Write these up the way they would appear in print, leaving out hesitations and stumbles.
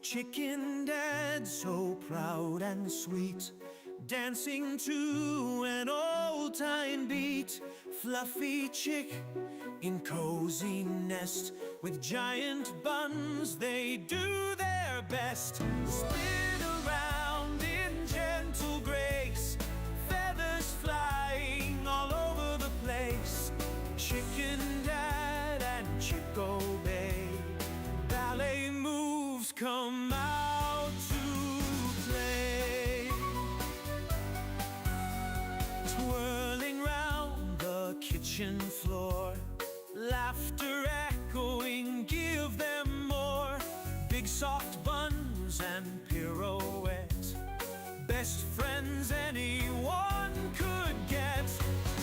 Chicken Dad, so proud and sweet, dancing to an old-time beat. Fluffy chick in cozy nest, with giant buns they do their best. Spin around in gentle grace, feathers flying all over the place. Chicken Dad and Chick obey, ballet moves come out to play. Twirling round the kitchen floor, laughter echoing, give them more. Big soft buns and pirouette, best friends anyone could get.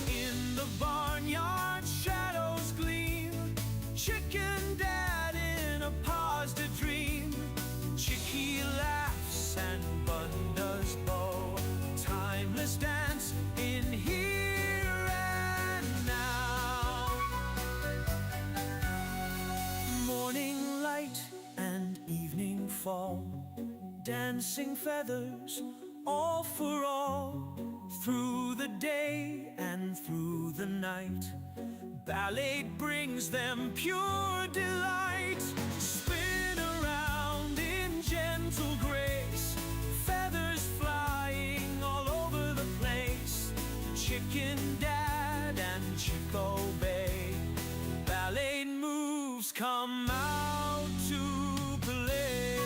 In the barnyard shadows gleam, Chicken Dad in a pause to dream. Chicky laughs and Bun does bow, timeless dance in here and now. Morning light and evening fall, dancing feathers all for all. Through the day and through the night, ballet brings them pure delight. Spin around in gentle grace, feathers flying all over the place. Chicken Dad and Chick obey, ballet moves come out to play.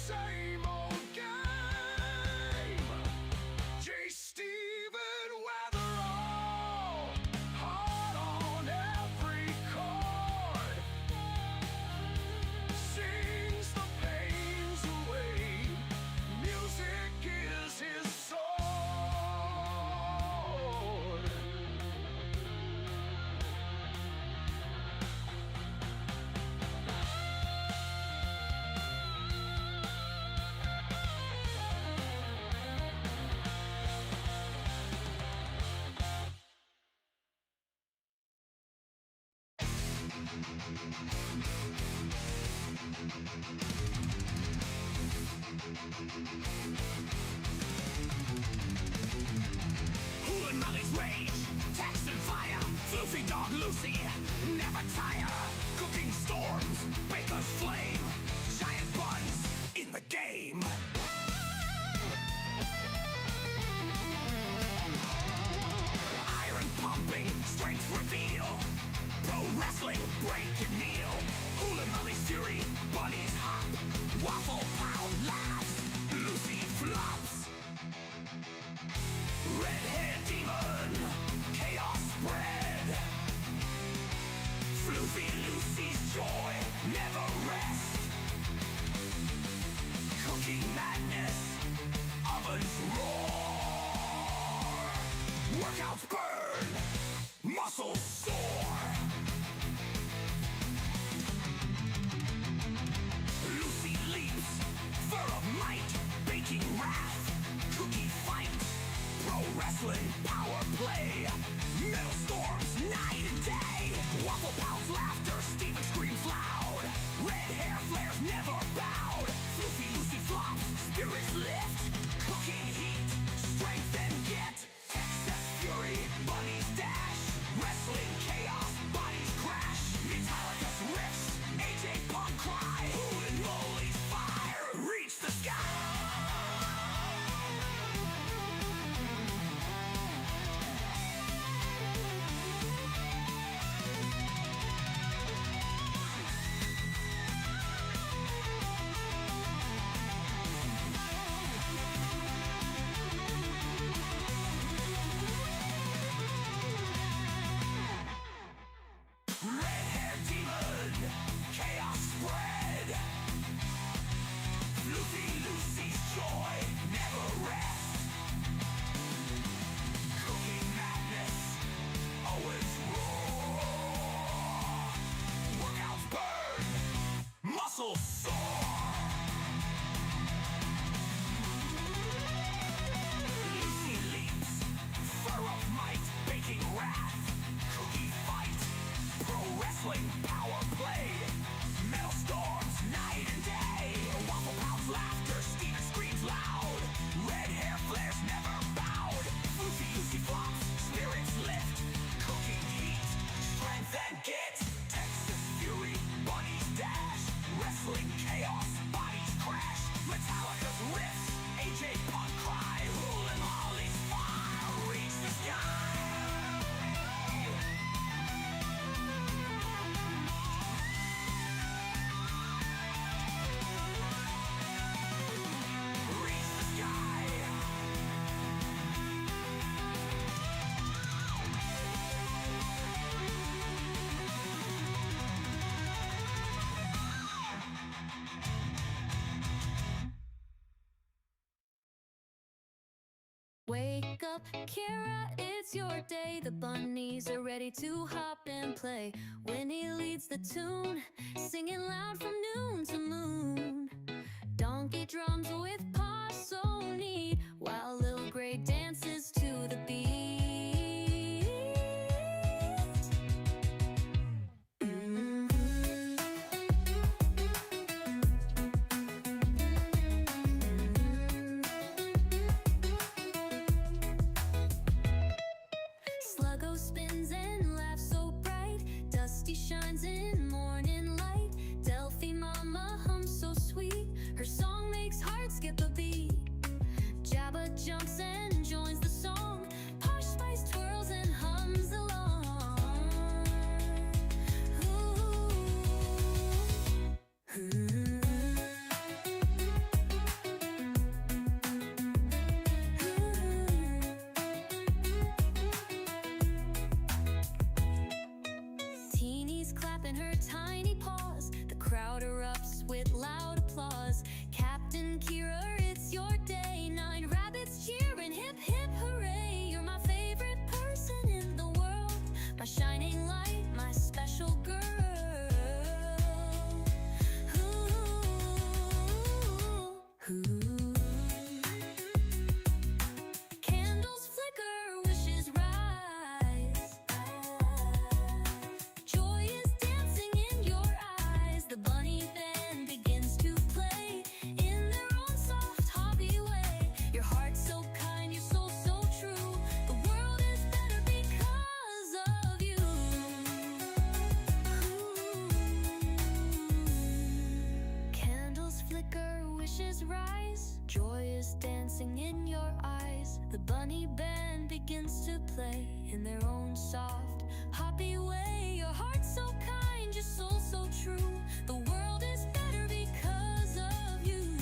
same old game. J. Stephen Weatherall, hard on every chord, sings the pains away. Music is his sword. Hool and Molly's rage, text and fire, Floofy dog Lucy, never tire. Cooking storms, baker's flame, giant Bunz in the game. Iron pumping, strength reveal, pro wrestling, break and kneel. Hool and Molly's fury, bunnies hop, waffle pound laughs, Lucy flops. Red hair demon, chaos spread. Floofy Lucy's joy never rest. Cooking madness, ovens roar. Workouts burn, muscles soar. Lucy leaps, fur of might, baking wrath. Cookie fight, pro wrestling, power play. Metal storms, night and day. Waffle pounds, laughter, Steven screams loud. Red hair flares, never bowed. Floofy Lucy flops, spirits lift. Cooking heat, strength and get. Excess fury, bunnies dash. Wrestling chaos, bodies crash. Metallica's riffs, AJ Punk cry. Hool and Molly's fire, reach the sky. Red hair demon, chaos spread. Floofy Lucy's joy never rest. Cooking madness, always roar. Workouts burn, muscles soar. Lucy leaps, fur of might, baking wrath. Cookie fight, pro wrestling, power play. Metal storms, night and day. Waffle pounds, laughter, Steven screams loud. Red hair flares, never bowed. Floofy Lucy flops, spirits lift. Cooking heat, strength and get. Texas fury, bunnies dash. Wrestling chaos, bodies crash. Metallica's riffs, AJ Punk cry. Hool and Molly's fire, reach the sky. Reach the sky. Wake up, Kara, it's your day. The bunnies are ready to hop and play. Gwynnie leads the tune, singing loud from noon to moon. Donkey drums with Posh so neat, while Little Gray dances to the beat. Sluggo spins and laughs so bright. Dusty shines in morning light. Delphine mama hums so sweet. Her song makes hearts skip a colors rise, joy is dancing in your eyes. The bunny band begins to play in their own soft, happy way. Your heart's so kind, your soul so true. The world is better because of you.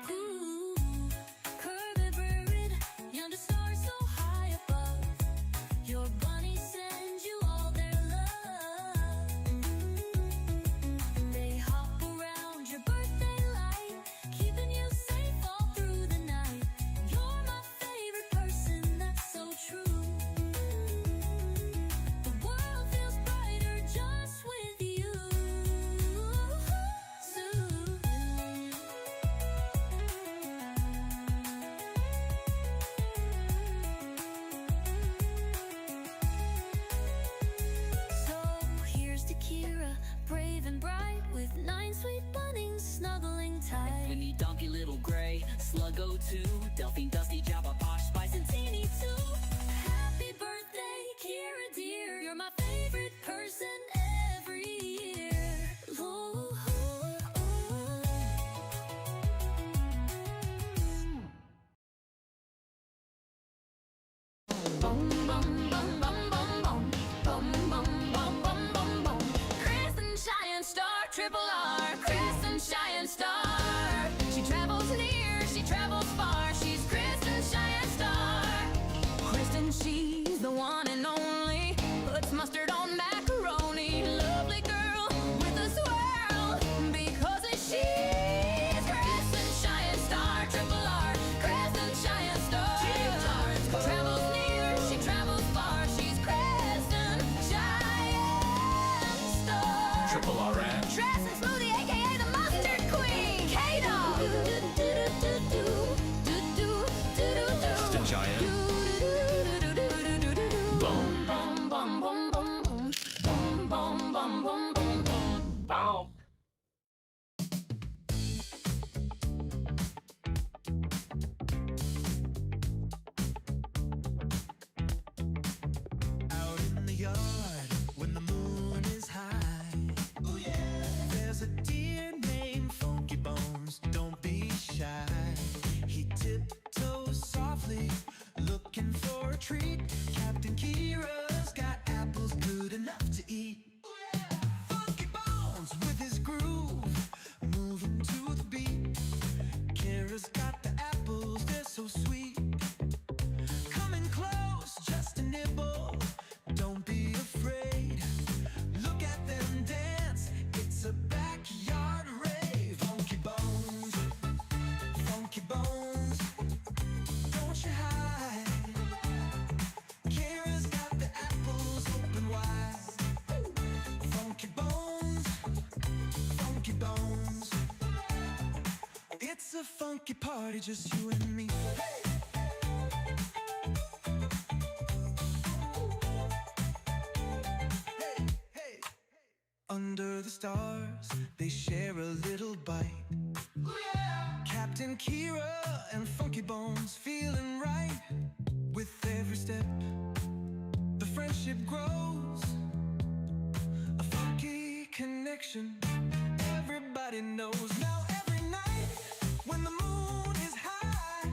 Ooh, curved bird, yonder stars so high above. Your bunny sends you all their love. They hop around your birthday light, keeping you safe all through the night. You're my favorite person, that's so true. The world feels brighter just with you. So here's to Kira, brave and bright, with 9 sweet bunnies snuggling tight. Gwynnie, donkey, little gray, Sluggo too, Delphine, Dusty, Jabba, Posh, Spice, and Teeny too. Happy birthday, Kira dear. You're my favorite person every year. Ooh, ooh, ooh. Bum bum bum bum bum bum bum bum bum bum bum bum. Crescent Giant Star, Triple R. Crescent Giant Star. She travels near, she travels far. She's Crescent Giant Star. Kristen, she's the one and only. Puts mustard on macaroni. Lovely girl with a swirl, because she's Crescent Giant Star, Triple R. Crescent Giant Star. Travels near, she travels far. She's Crescent Giant Star. Triple R and Dress and Smoothie, aka the Mustard Queen. K-Dog. Kristen Giant. Boom. Bum bum bum bum bum bum bum bum bum bum bum. Bow. Out in the yard when the moon is high. Oh yeah. There's a deer named Funky Bones. Don't be shy. He tiptoes softly, looking for a treat. Captain Kira's got apples good enough to eat. Oh yeah. Funky Bones with his groove, moving to the beat. Kira's got the apples, they're so sweet. Coming close, just a nibble. Don't be afraid. Look at them dance. It's a backyard rave. Funky Bones, Funky Bones. Don't you hide. Kira's got the apples open wide. Funky Bones, Funky Bones. It's a funky party, just you and me. Under the stars, they share a little bite. Captain Kira and Funky Bones feeling right. With every step, the friendship grows. A funky connection, everybody knows. Now every night, when the moon is high,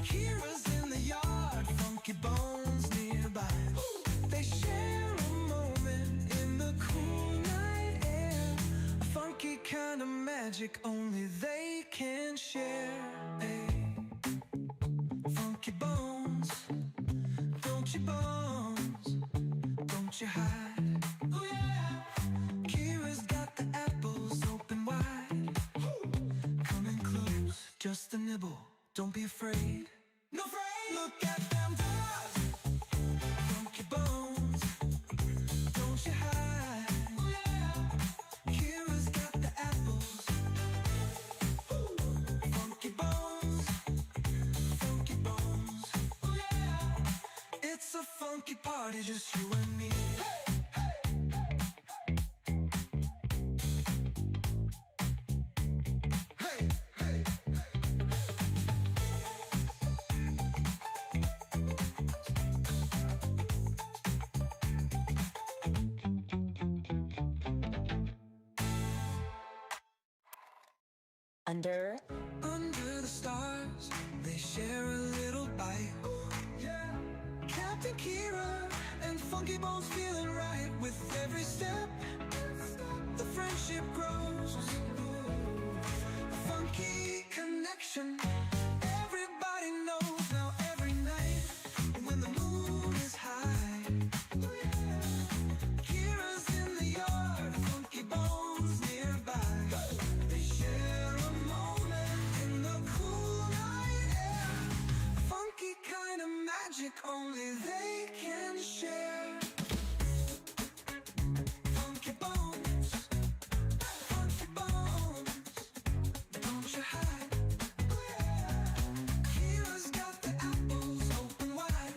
Kira's in the yard, Funky Bones nearby. They share a moment in the cool night air. A funky kind of magic only they can share. Hey. Funky Bones, don't you bones, don't you hide. Oh yeah. Kira's got the apples open wide. Coming close, just a nibble, don't be afraid. No afraid. Look at them dogs. Funky Bones, don't you hide. Oh yeah. Kira's got the apples. Funky Bones, Funky Bones. Oh yeah. It's a funky party, just you and me. Hey, hey, hey. Under the stars, they share a little bite. Yeah. Captain Kira and Funky Bones feeling right with every step. The friendship grows. A funky connection. Everybody knows now every night when the moon is high. Kira's in the yard, Funky Bones nearby. They share a moment in the cool night air. Funky kind of magic only they can share. Funky Bones, Funky Bones, don't you hide. Kira's got the apples open wide.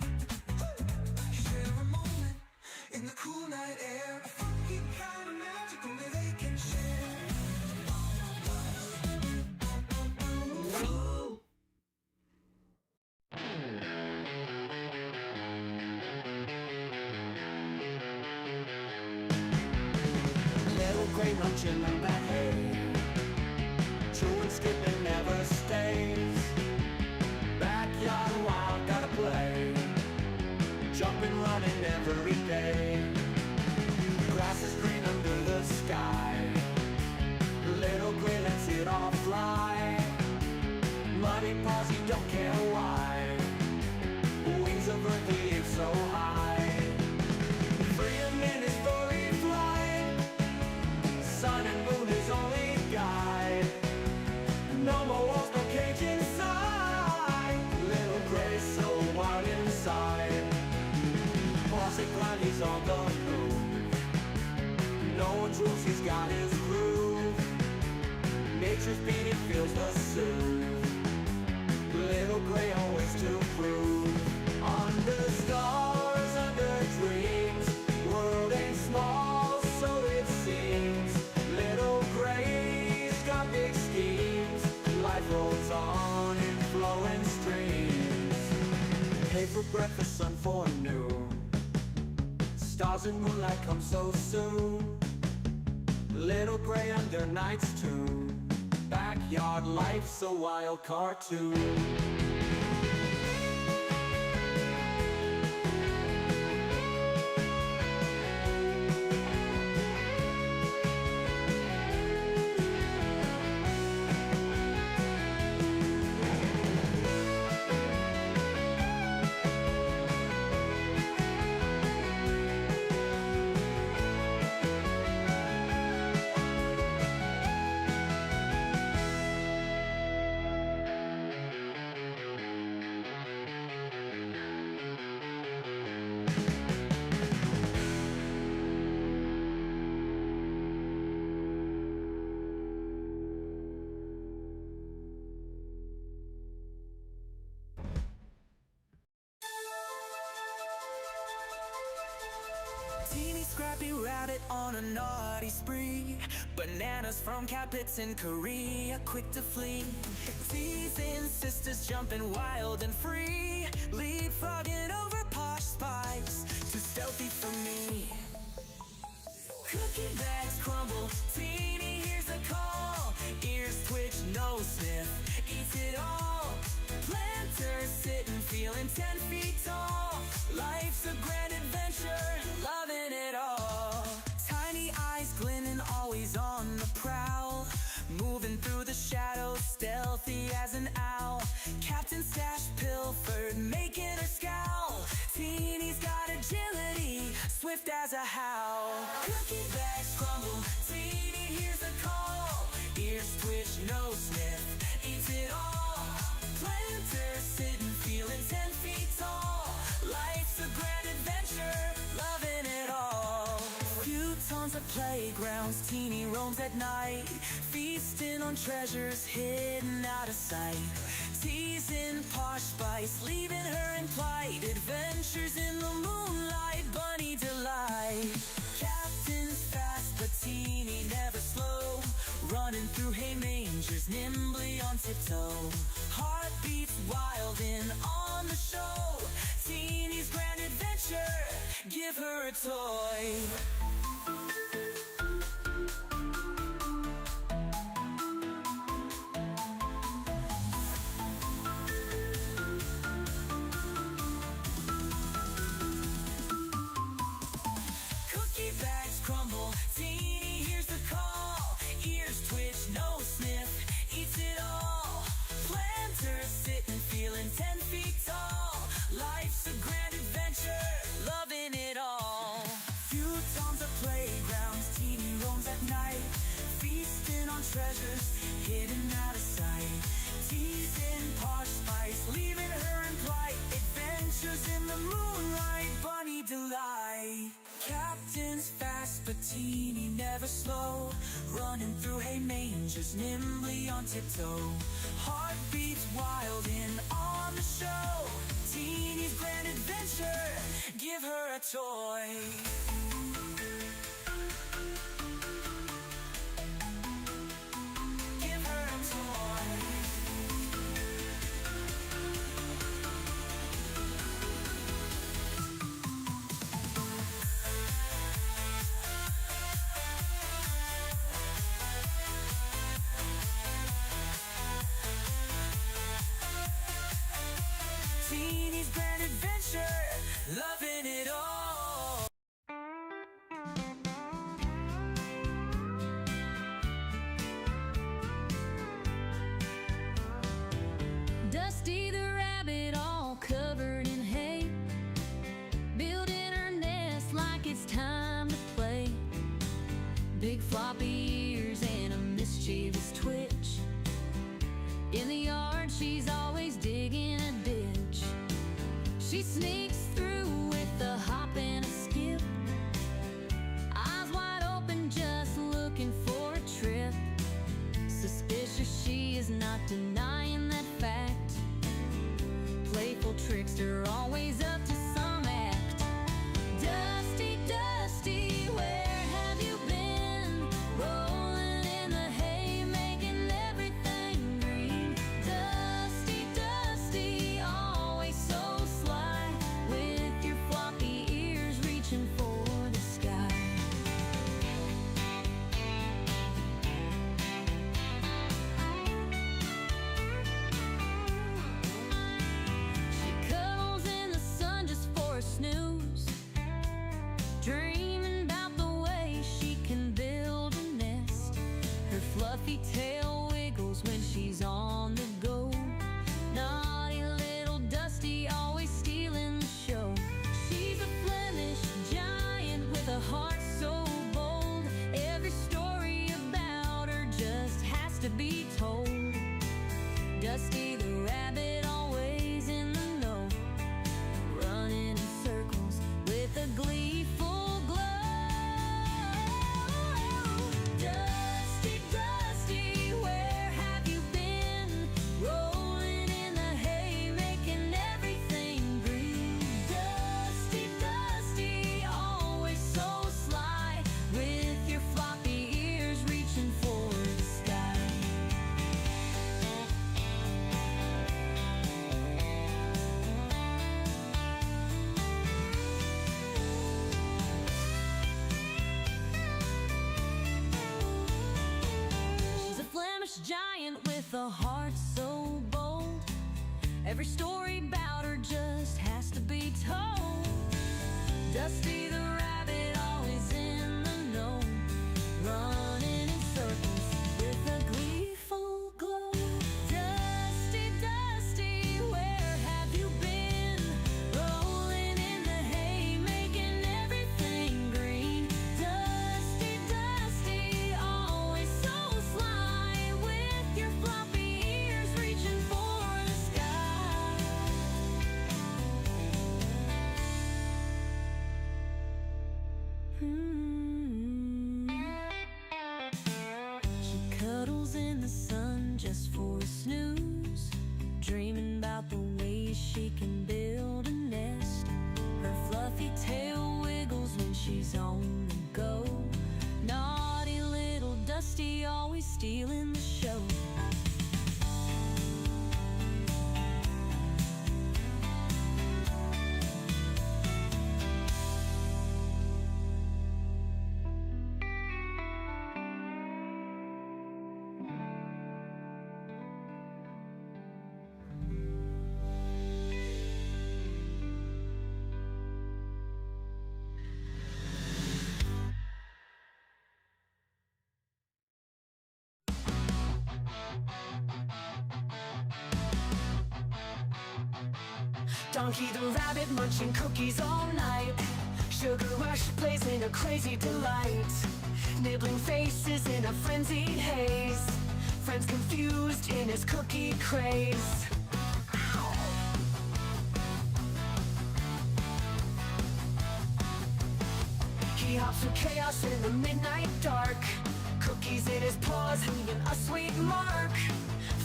Share a moment in the cool night air. Funky kind of magic only they can share. Little gray luncheon in the hay. Chewing, skipping, never stays. Backyard wild, gotta play. Jumping, running every day. Grass is green under the sky. Little gray lets it all fly. Muddy paws, you don't care why. Wings of earth, he is so high. Freedom in his furry flight. Sun and moon his only guide. No more walls, no cage inside. Little gray so wild inside. Boss and grind, he's on the move. No one's rules, he's got his groove. Nature's beat, he feels the soothe. Little gray always to prove. Under stars, under dreams. World ain't small, so it seems. Little gray's got big schemes. Life rolls on in flowing streams. Hay for breakfast, sun for noon. Stars and moonlight come so soon. Little gray under night's tune. Backyard life's a wild cartoon. Teeny Scrappy routed on a naughty spree. Bananas from Capits in Korea, quick to flee. Teasing sisters jumping wild and free. Leapfrogging over Posh spice, too stealthy for me. Cookie bags crumble, Teeny hears a call. Ears twitch, nose sniff, eats it all. Planters sitting, feeling 10 feet tall. Life's a grand adventure, loving it all. Tiny eyes glinting, always on the prowl. Moving through the shadows, stealthy as an owl. Captain Stash pilfered, making her scowl. Teeny's got agility, swift as a howl. Cookie bags crumble, Teeny hears a call. Ears twitch, nose sniff, eats it all. Planters sitting, feeling 10 feet tall. Life's a grand adventure, loving it all. Futons at playgrounds, Teeny roams at night. Feasting on treasures hidden out of sight. Teasing Posh spice, leaving her in plight. Adventures in the moonlight, bunny delight. Captain's fast, but Teeny never slow. Running through hay mangers, nimbly on tiptoe. Heartbeats wild in on the show. Teeny's grand adventure, give her a toy. Teeny hears the call, ears twitch, nose sniff, eats it all. Planters sitting, feeling 10 feet tall. Life's a grand adventure, loving it all. Futons are playgrounds, Teeny roams at night, feasting on treasures hidden out of sight. Teasing Posh spice, leaving her in plight. Adventures in the moonlight, bunny delight. Captain's fast, but Teeny never slow, running through hay mangers nimbly on tiptoe. Heartbeats wild in on the show. Teeny's grand adventure, give her a toy. Give her a toy. Teeny's grand adventure, loving it all. Dusty the rabbit, all covered in hay, building her nest like it's time to play. Big floppy ears and a mischievous twitch. In the yard, she's always digging a ditch. She sneaks through with a hop and a skip, eyes wide open, just looking for a trip. Suspicious, she is not denying that fact. Playful trickster, always up to some act. Dusty, Dusty, where have you been? Rolling in the hay, making everything green. Dusty, Dusty, always so sly, with your floppy ears reaching for the sky. She cuddles in the sun just for a snooze, dreaming about the way she can build a nest. Her fluffy tail wiggles when she's on the go. Naughty little Dusty, always stealing the show. She's a Flemish giant with a heart so bold. Every story about her just has to be told. Dusty the rabbit, always in the know, running in circles with a gleeful glow. Dusty, Dusty, where have you been? Rolling in the hay, making everything green. Dusty, Dusty, always so sly, with your floppy ears reaching for the sky. She's a Flemish giant with a heart so bold. Every story about her just has to be told. Dusty the rabbit, always in the know, running in circles with a gleeful glow. Dusty, Dusty, where have you been? Rolling in the hay, making everything green. Dusty, Dusty, always so sly, with your floppy ears reaching for the sky. She cuddles in the sun just for a snooze, dreaming about the ways she can build a nest. Her fluffy tail wiggles when she's on the go. Naughty little Dusty, always stealing the show. Donkey the rabbit munching cookies all night. Sugar rush plays in a crazy delight. Nibbling faces in a frenzied haze. Friends confused in his cookie craze. He hops through chaos in the midnight dark. Cookies in his paws, leaving a sweet mark.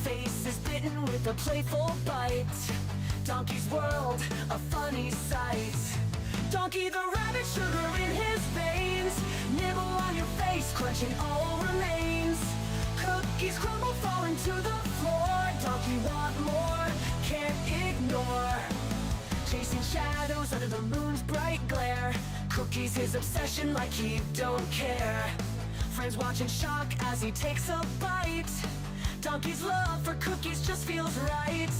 Face is bitten with a playful bite. Donkey's world, a funny sight. Donkey the rabbit, sugar in his veins. Nibble on your face, crunching all remains. Cookies crumble, falling to the floor. Donkey want more, can't ignore. Chasing shadows under the moon's bright glare. Cookies his obsession like he don't care. Friends watch in shock as he takes a bite. Donkey's love for cookies just feels right.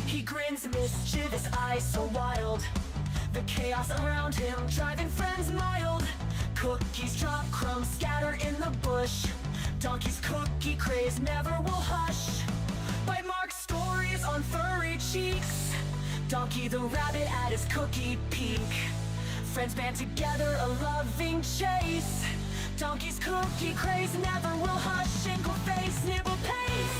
He grins, mischievous eyes so wild. The chaos around him driving friends mild. Cookies drop, crumbs scatter in the bush. Donkey's cookie craze never will hush. Bite mark stories on furry cheeks. Donkey the rabbit at his cookie peak. Friends band together, a loving chase. Donkey's cookie craze never will hush. Shingle face, nibble pace.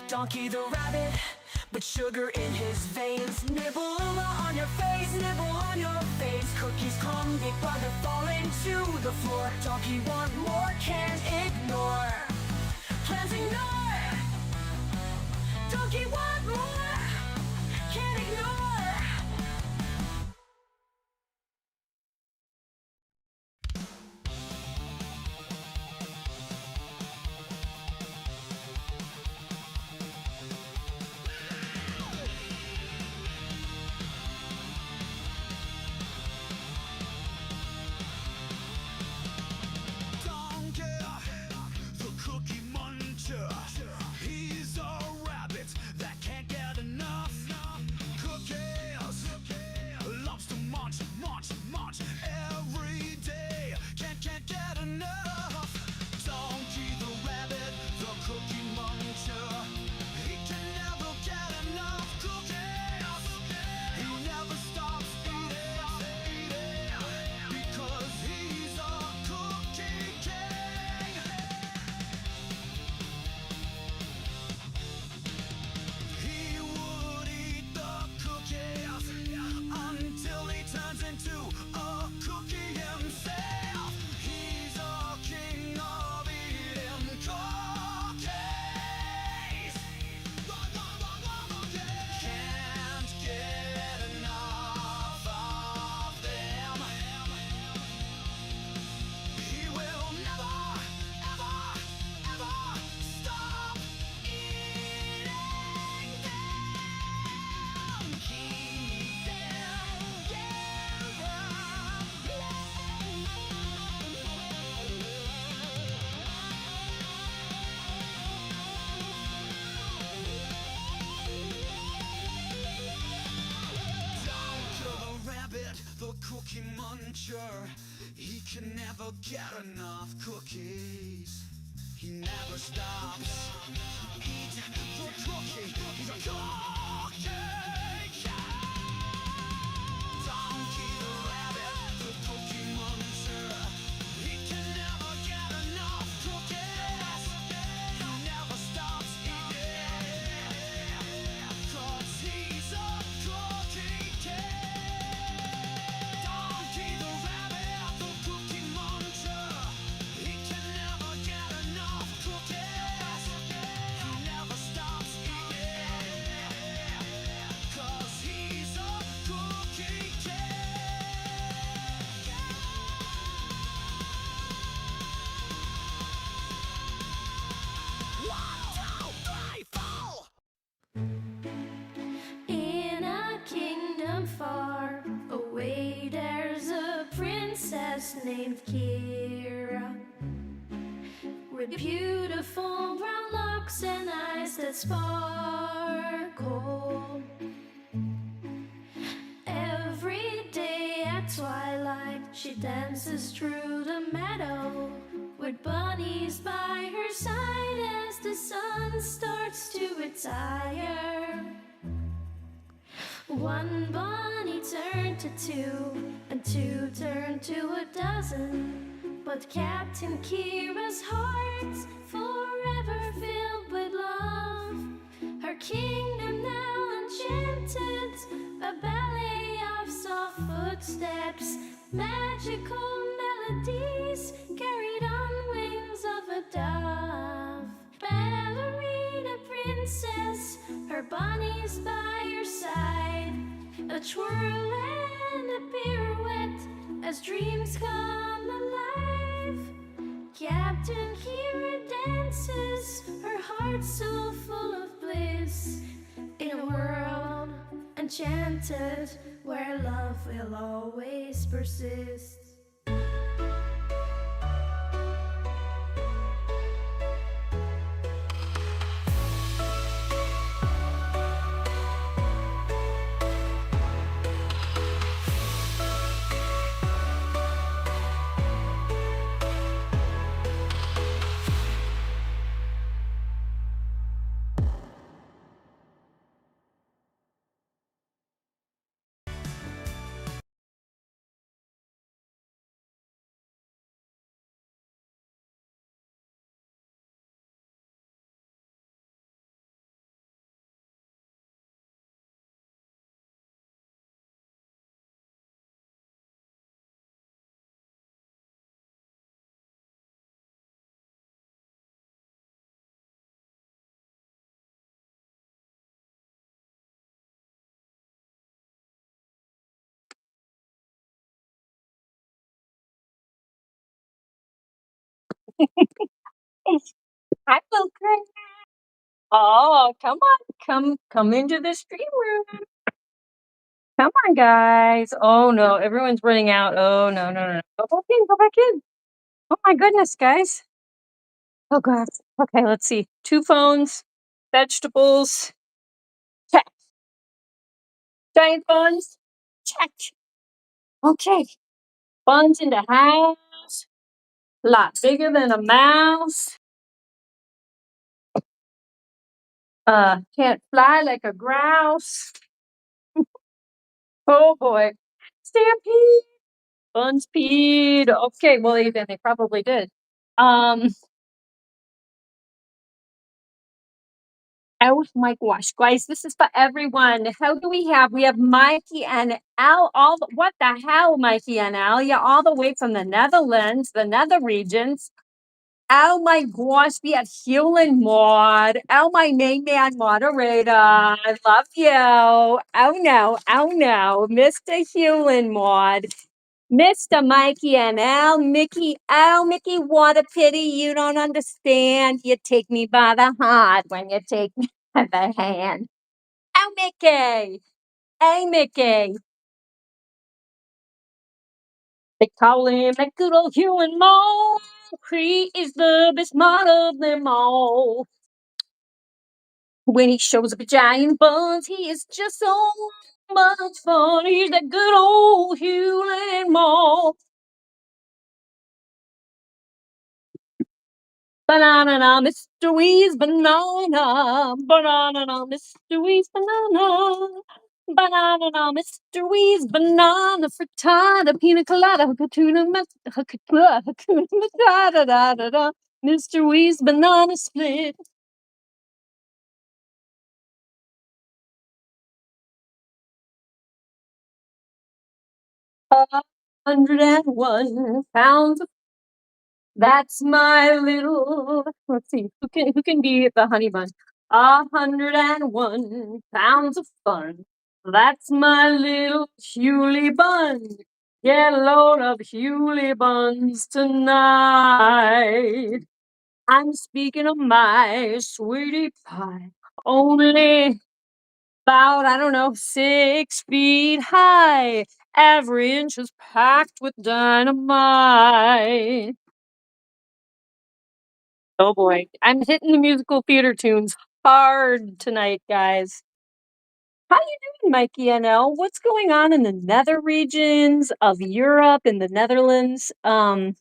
Donkey the rabbit, but sugar in his veins. Nibble on your face, nibble on your face. Cookies come, big brother falling to the floor. Donkey want more, can't ignore. Plans ignore. Donkey want more, can't ignore. He's a rabbit that can't get enough. Cookies loves to munch, munch, munch every day. Can't get enough. Donkey the rabbit, the cookie muncher. He can never get enough cookies. He never stops eating because he's a cookie king. He would eat the cookies until he turns into a cookie himself. He's a king of eating cookies. Can't get enough of them. He will never, ever, ever stop eating them. Keep them Down to the rabbit, the cookie muncher. He can never get enough cookies. He never stops. Eat the cookie. He's a cookie king. Donkey the rabbit, the cookie muncher. He can never get enough cookies. He never stops eating 'cause he's a cookie king. Donkey the rabbit, the cookie muncher. He can never get enough cookies. He never stops eating 'cause he's a cookie king. One, two, three, four. In a kingdom far away, there's a princess named Kira, with beautiful brown locks and eyes that sparkle. she dances through the meadow with bunnies by her side as the sun starts to retire. One bunny turned to two, and two turned to a dozen. But Captain Kira's heart's forever filled with love. Her kingdom now enchanted, a ballet of soft footsteps, magical melodies carried on wings of a dove. Ballerina princess, her bunnies by her side, a twirl and a pirouette as dreams come alive. Captain Kira dances, her heart so full of bliss, in a world enchanted where love will always persist. I will cry. Oh, come on. Come into the stream room. Come on, guys. Oh no, everyone's running out. Oh no. Go back in, go back in. Oh my goodness, guys. Oh god. Okay, let's see. 2 phones, vegetables, check. Giant buns, check. Okay. Buns in the house. Lot bigger than a mouse. Can't fly like a grouse. Oh boy. Stampede. Bunz peed. Okay, well, then they probably did. Oh my gosh, guys, this is for everyone. How do we have? We have Mikey and Al. What the hell, Mikey and Al? You're all the way from the Netherlands, the Nether regions. Oh my gosh, we have Hewlin Maud. Oh, my main man moderator. I love you. Oh no, Mr. Hewlin Maud. Mr. Mikey and Al, Mickey, Mickey, what a pity you don't understand. You take me by the heart when you take me by the hand. Oh, Mickey. Hey, Mickey. They call him that good old Hugh and Mo. He is the best mod of them all. When he shows up at Giant Buns, he is just so much fun. He's that good old Hugh and Mo. Banana, Mr. Wee's banana. Banana, Mr. Wee's banana. Banana, Mr. Wee's banana frittata, pina colada, hakuna matata, da da da. Mr. Wee's banana split. A 101 pounds of That's my little. Let's see who can be the honey bun. 101 pounds of fun. That's my little Hewley bun. Get a load of Hewley buns tonight. I'm speaking of my sweetie pie. Only about, I don't know, 6 feet high. Every inch is packed with dynamite. Oh boy, I'm hitting the musical theater tunes hard tonight, guys. How you doing, Mikey NL? What's going on in the nether regions of Europe and the Netherlands? Oh,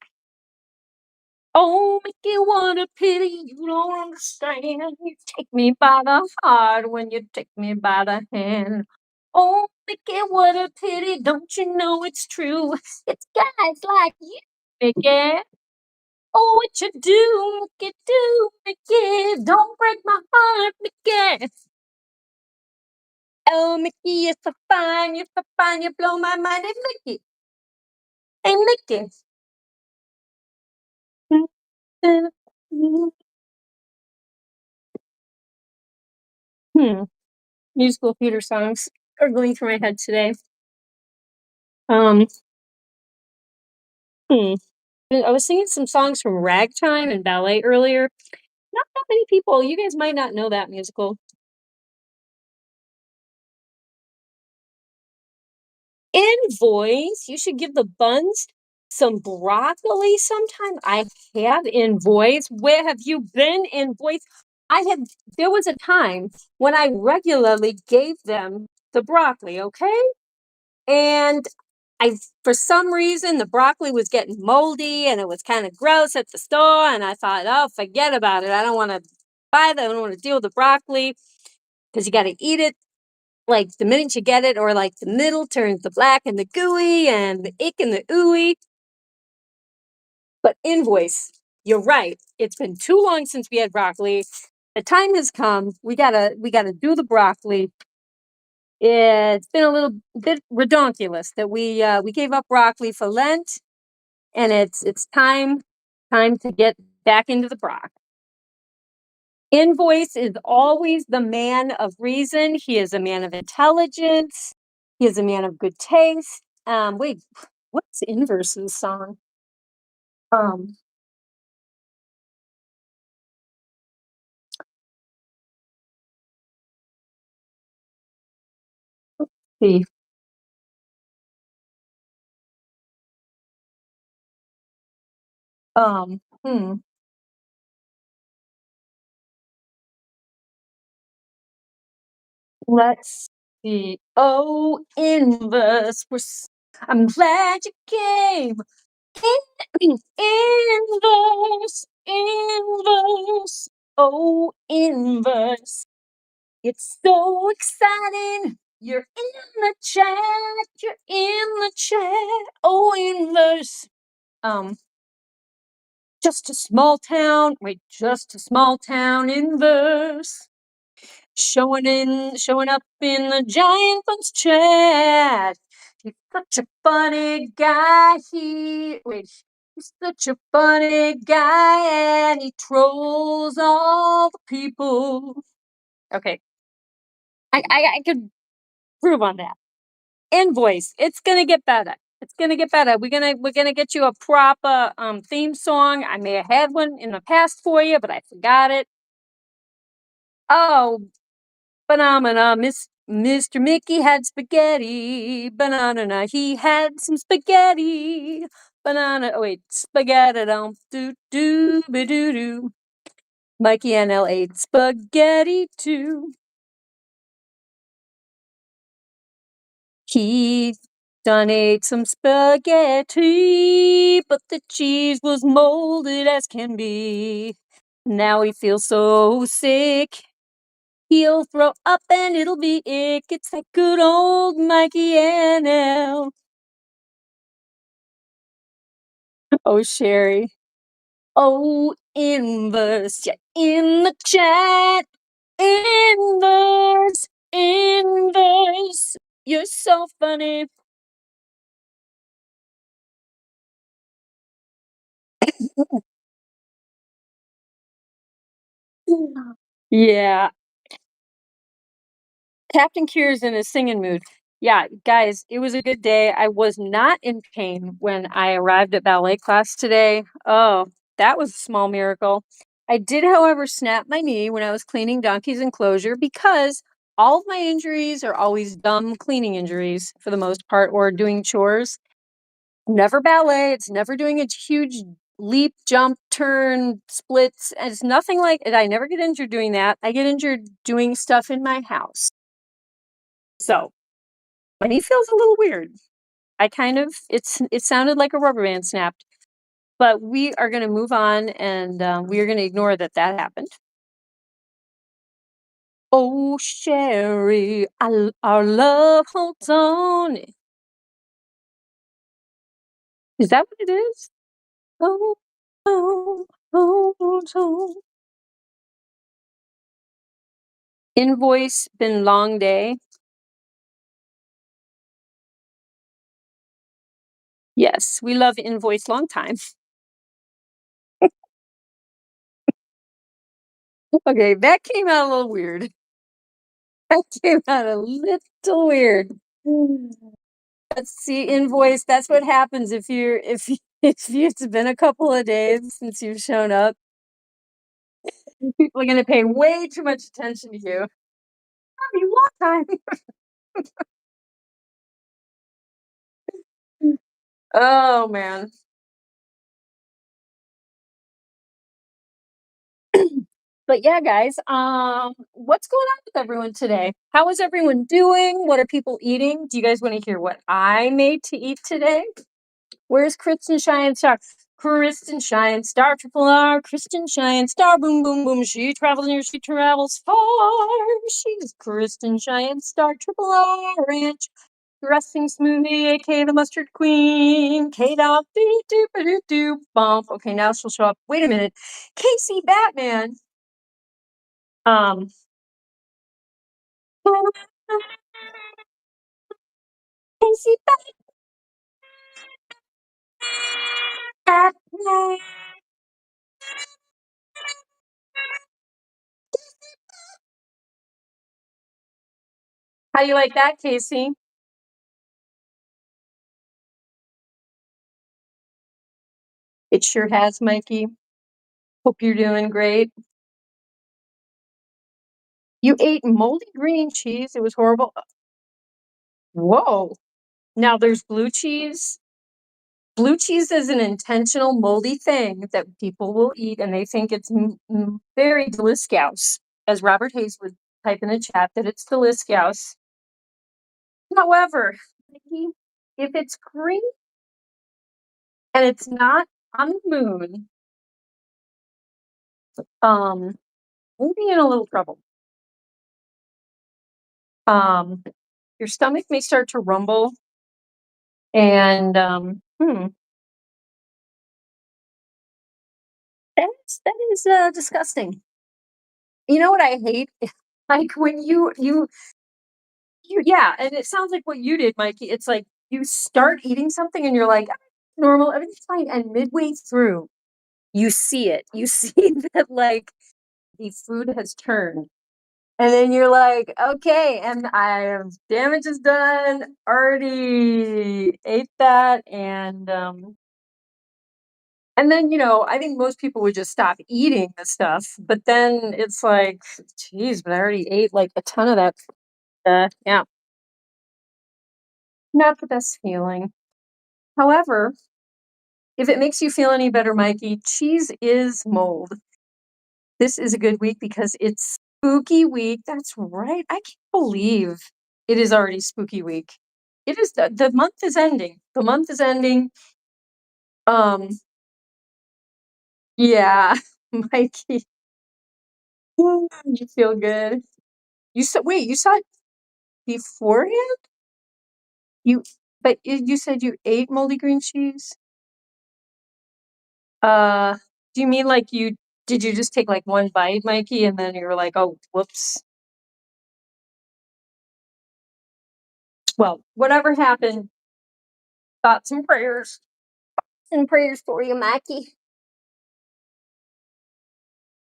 Mickey, what a pity you don't understand. You take me by the heart when you take me by the hand. Oh, Mickey, what a pity, don't you know it's true? It's guys like you, Mickey. Oh, what you do, Mickey. Don't break my heart, Mickey. Oh, Mickey, you're so fine, you blow my mind. Hey, Mickey. Hey, Mickey. Hmm. Musical theater songs are going through my head today. Um, hmm. I was singing some songs from Ragtime and ballet earlier. Not that many people. You guys might not know that musical. Invoice. You should give the Bunz some broccoli sometime. I have Invoice. Where have you been, Invoice? I have. There was a time when I regularly gave them the broccoli. Okay, and I, for some reason, the broccoli was getting moldy and it was kind of gross at the store. And I thought, oh, forget about it. I don't want to buy that. I don't want to deal with the broccoli because you got to eat it like the minute you get it, or like the middle turns the black and the gooey and the ick and the ooey. But Invoice, you're right. It's been too long since we had broccoli. The time has come. We gotta do the broccoli. It's been a little bit redonkulous that we gave up broccoli for Lent, and it's time to get back into the brock. Invoice is always the man of reason. He is a man of intelligence. He is a man of good taste. Wait, what's Inverse's song? Um, see. Hmm. Let's see. Oh, Inverse, I'm glad you came. Inverse, Inverse. Oh, Inverse. It's so exciting. You're in the chat. You're in the chat. Oh, Inverse. Um, just a small town. Wait, just a small town Inverse. Showing up in the giant Bunz chat. He's such a funny guy. He's such a funny guy, and he trolls all the people. Okay, I could prove on that. Invoice. It's gonna get better. It's gonna get better. We're gonna get you a proper theme song. I may have had one in the past for you, but I forgot it. Oh, Phenomena, Mr. Mickey had spaghetti. Banana, he had some spaghetti. Banana, oh wait, spaghetti don't do be doo doo. Mikey and L ate spaghetti too. He done ate some spaghetti, but the cheese was molded as can be. Now he feels so sick. He'll throw up and it'll be ick. It's that good old Mikey NL. Oh, Sherry. Oh, Inverse, yeah, in the chat. Inverse, Inverse. You're so funny. Yeah, Captain Cure's in a singing mood. Yeah, guys, it was a good day. I was not in pain when I arrived at ballet class today. Oh, that was a small miracle. I did, however, snap my knee when I was cleaning Donkey's enclosure because all of my injuries are always dumb cleaning injuries for the most part, or doing chores. Never ballet. It's never doing a huge leap, jump, turn, splits. And it's nothing like it. I never get injured doing that. I get injured doing stuff in my house. So when he feels a little weird, it sounded like a rubber band snapped, but we are going to move on and we are going to ignore that happened. Oh, Sherry, our love holds on. Is that what it is? Oh, oh, holds on. Invoice, been long day. Yes, we love Invoice, long time. Okay, that came out a little weird. That came out a little weird. Let's see, Invoice. That's what happens if it's been a couple of days since you've shown up. People are gonna pay way too much attention to you. Happy long time. Oh man. But yeah, guys, what's going on with everyone today? How is everyone doing? What are people eating? Do you guys want to hear what I made to eat today? Where's Kristen Cheyenne Star? Kristen Cheyenne Star, triple R, Kristen Cheyenne Star, boom, boom, boom. She travels near, she travels far. She's Kristen Cheyenne Star, triple R, ranch, dressing smoothie, aka the mustard queen. K dot doo doo doo doo bump. Okay, now she'll show up. Wait a minute. Casey Batman. Casey Batman. How you like that, Casey? It sure has, Mikey. Hope you're doing great. You ate moldy green cheese. It was horrible. Whoa. Now there's blue cheese. Blue cheese is an intentional moldy thing that people will eat, and they think it's very delicious. As Robert Hayes would type in the chat, that it's delicious. However, Mikey, if it's green and it's not on the moon, we'll be in a little trouble. Your stomach may start to rumble, and that is disgusting. You know what I hate? Like when you yeah, and it sounds like what you did, Mikey. It's like you start eating something and you're like, "Ah, normal, everything's fine," and midway through, you see it. You see that like the food has turned. And then you're like, okay, and damage is done. Already ate that, and then I think most people would just stop eating the stuff. But then it's like, geez, but I already ate like a ton of that. Yeah, not the best feeling. However, if it makes you feel any better, Mikey, cheese is mold. This is a good week because it's spooky week. That's right. I can't believe it is already spooky week. It is the month is ending. The month is ending. Um, yeah, Mikey, you feel good. You saw it beforehand? You, but you said you ate moldy green cheese? Uh, do you mean like did you just take like one bite, Mikey, and then you were like, oh, whoops. Well, whatever happened, thoughts and prayers. And prayers for you, Mikey.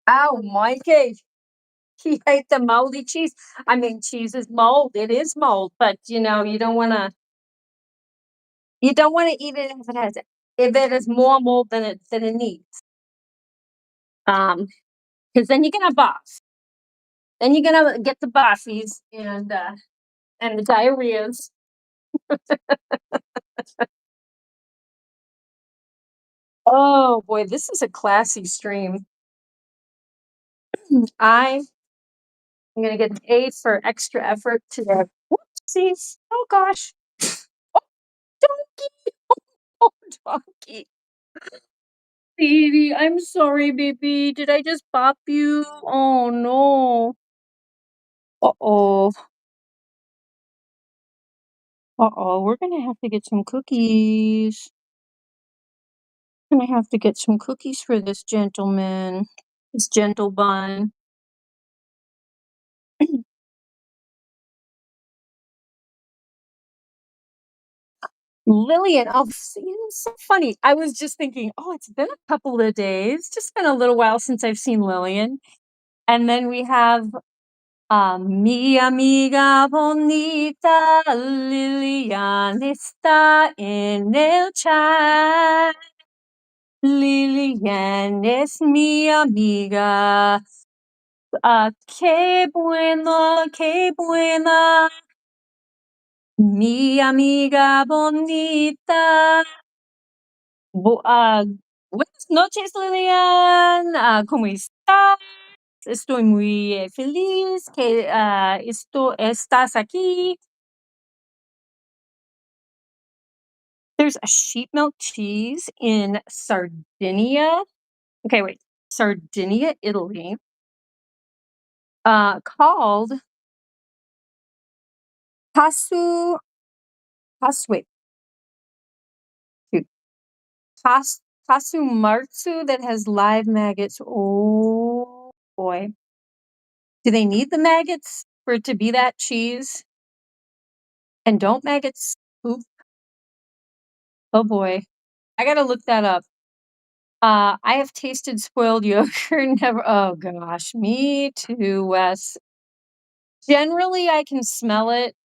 Oh, Mikey. He ate the moldy cheese. I mean, cheese is mold. It is mold, but you don't want to eat it if it is more mold than it needs. Because then you're gonna boss. Then you're gonna get the bossies and the diarrheas. Oh boy, this is a classy stream. I am gonna get an A for extra effort today. See? Oh gosh. Oh, donkey. Oh, donkey. Baby, I'm sorry, baby. Did I just bop you? Oh no. Uh-oh. Uh-oh. We're gonna have to get some cookies. Gonna have to get some cookies for this gentleman. This gentle bun. Lillian, oh, so funny. I was just thinking, oh, it's been a couple of days. Just been a little while since I've seen Lillian. And then we have mi amiga bonita Lilian está en el chat. Lilian es mi amiga. Qué buena, mi amiga bonita. Buenas noches, Lilian. ¿Cómo estás? Estoy muy feliz que estás aquí. There's a sheep milk cheese in Sardinia. Okay, wait. Sardinia, Italy. Called Casu wait, shoot, Casumarzu that has live maggots. Oh boy. Do they need the maggots for it to be that cheese? And don't maggots poop? Oh boy. I gotta look that up. I have tasted spoiled yogurt, never. Oh gosh, me too, Wes. Generally, I can smell it,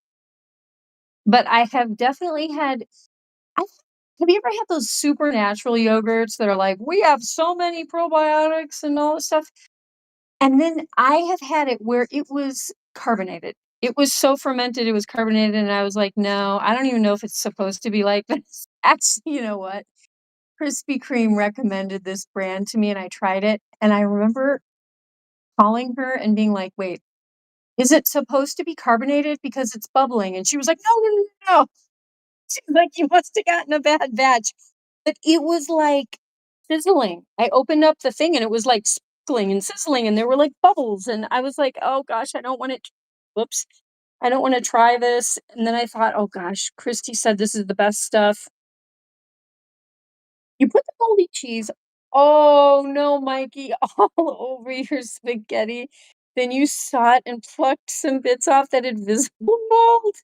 but I have definitely had. I have you ever had those supernatural yogurts that are like, we have so many probiotics and all this stuff? And then I have had it where it was carbonated. It was so fermented, it was carbonated, and I was like, no, I don't even know if it's supposed to be like this. Actually, you know what? Krispy Kreme recommended this brand to me and I tried it. And I remember calling her and being like, wait, is it supposed to be carbonated because it's bubbling? And she was like, no, no, no, no, no. She's like, you must have gotten a bad batch. But it was like sizzling. I opened up the thing and it was like sparkling and sizzling and there were like bubbles. And I was like, oh gosh, I don't want it. Whoops. I don't want to try this. And then I thought, oh gosh, Christy said this is the best stuff. You put the moldy cheese, oh no, Mikey, all over your spaghetti. Then you sought and plucked some bits off that invisible mold.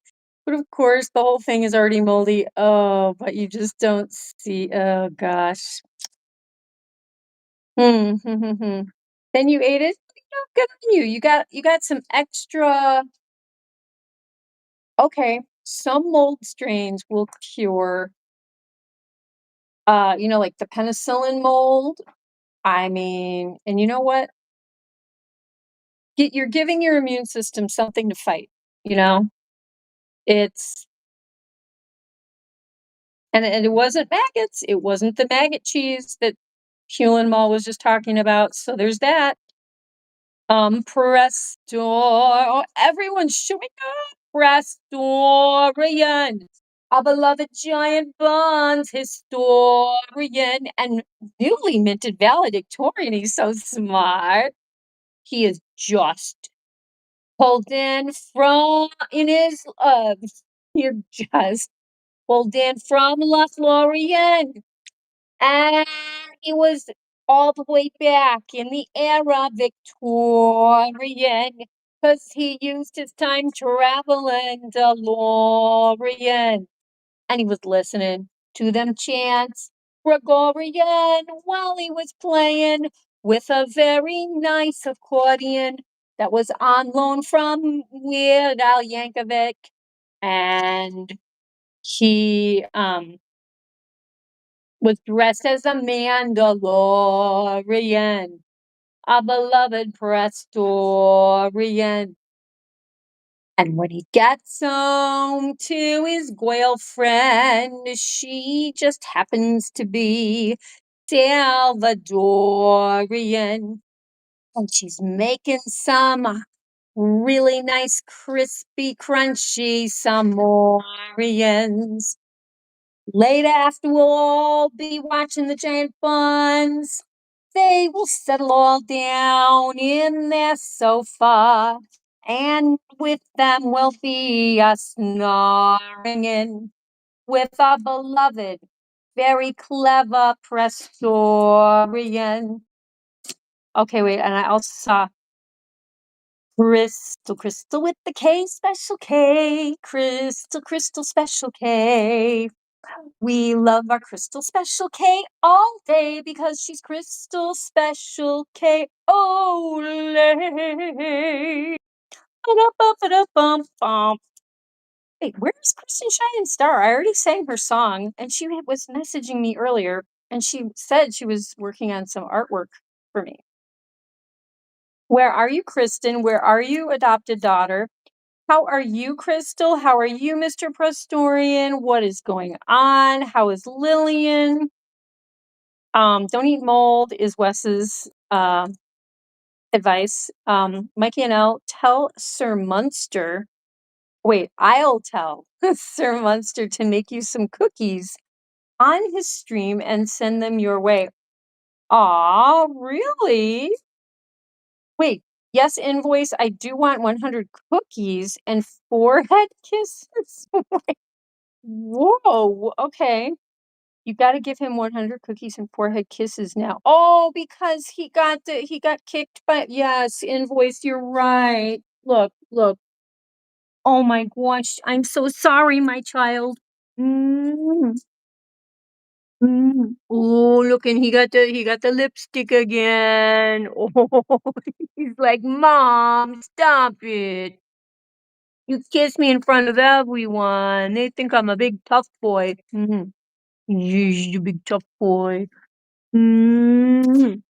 But of course, the whole thing is already moldy. Oh, but you just don't see. Oh gosh. Hmm. Then you ate it. Good on you. You got some extra. Okay, some mold strains will cure. Like the penicillin mold. I mean, and you know what? You're giving your immune system something to fight, you know? It's and it wasn't maggots, it wasn't the maggot cheese that Hewlin Mall was just talking about, so there's that. Presto oh, everyone's showing up. Prestorian, our beloved giant Bunz historian and newly minted valedictorian. He's so smart. He is just pulled in from in his you're just pulled in from Lothlorien. And he was all the way back in the era Victorian because he used his time traveling DeLorean. And he was listening to them chants Gregorian while he was playing with a very nice accordion that was on loan from Weird Al Yankovic. And he was dressed as a Mandalorian, a beloved Prestorian. And when he gets home to his girlfriend, she just happens to be Salvadorian. And she's making some really nice, crispy, crunchy Samoreans. Later, after we'll all be watching the giant buns, they will settle all down in their sofa, and with them will be us snoring in with our beloved, very clever Prestorian. Okay, wait, and I also saw Crystal with the K, special K, Crystal, special K. We love our Crystal Special K all day because she's Crystal Special K. Olay. Ba-da-ba-ba-da-bum-bum. Wait, where's Kristen Shining Star? I already sang her song, and she was messaging me earlier, and she said she was working on some artwork for me. Where are you, Kristen? Where are you, adopted daughter? How are you, Crystal? How are you, Mr. Prestorian? What is going on? How is Lillian? Don't eat mold is Wes's advice. Mikey and Elle, tell Sir Munster. Wait, I'll tell Sir Munster to make you some cookies on his stream and send them your way. Aw, really? Wait, yes, invoice. I do want 100 cookies and forehead kisses. Whoa, okay. You gotta give him 100 cookies and forehead kisses now. Oh, because he got kicked by, yes, invoice, you're right. Look. Oh my gosh, I'm so sorry, my child. Mm, Oh, look, and he got the lipstick again. Oh, he's like, Mom, stop it. You kiss me in front of everyone. They think I'm a big tough boy. You big tough boy. Mm,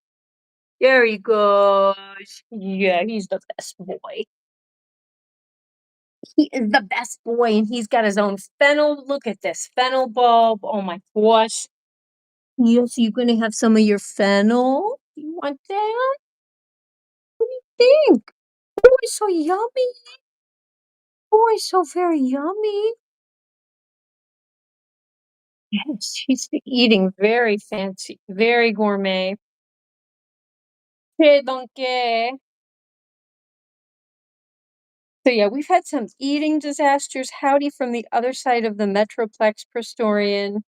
there he goes. Yeah, he's the best boy. He is the best boy, and he's got his own fennel. Look at this fennel bulb. Oh my gosh. Yes, you're gonna have some of your fennel. You want that? What do you think? Oh, it's so yummy. Oh, it's so very yummy. Yes, he's eating very fancy, very gourmet. Hey, donkey. So yeah, we've had some eating disasters. Howdy from the other side of the Metroplex, Prestorian.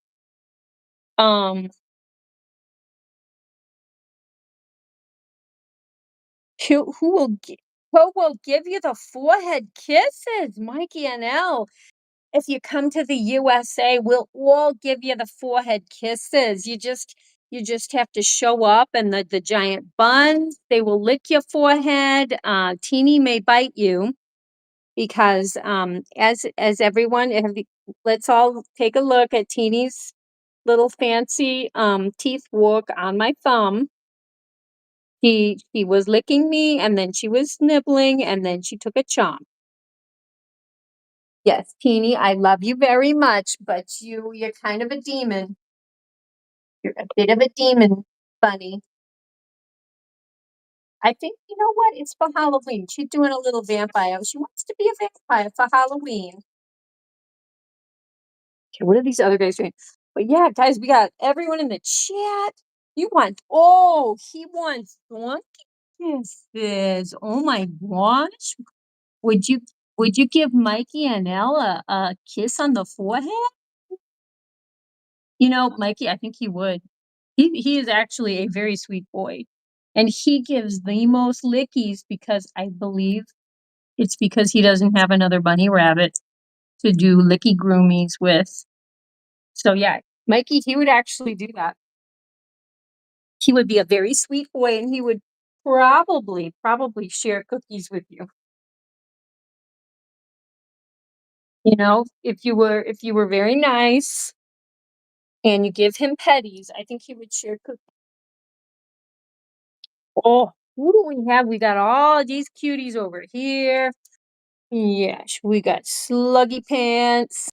Um, who will give you the forehead kisses, Mikey and Elle? If you come to the USA, we'll all give you the forehead kisses. You just have to show up, and the giant buns, they will lick your forehead. Teeny may bite you because as everyone, let's all take a look at Teeny's little fancy teeth work on my thumb. She was licking me, and then she was nibbling, and then she took a chomp. Yes, Teeny, I love you very much, but you're kind of a demon. You're a bit of a demon, bunny. I think, you know what? It's for Halloween. She's doing a little vampire. She wants to be a vampire for Halloween. Okay, what are these other guys doing? But yeah, guys, we got everyone in the chat. He wants donkey kisses. Oh my gosh. Would you would you give Mikey and Elle a kiss on the forehead? You know, Mikey, I think he would. He is actually a very sweet boy. And he gives the most lickies because I believe it's because he doesn't have another bunny rabbit to do licky groomies with. So yeah, Mikey, he would actually do that. He would be a very sweet boy, and he would probably share cookies with you. You know, if you were very nice and you give him petties, I think he would share cookies. Oh, who do we have? We got all these cuties over here. Yes, we got Sluggy Pants.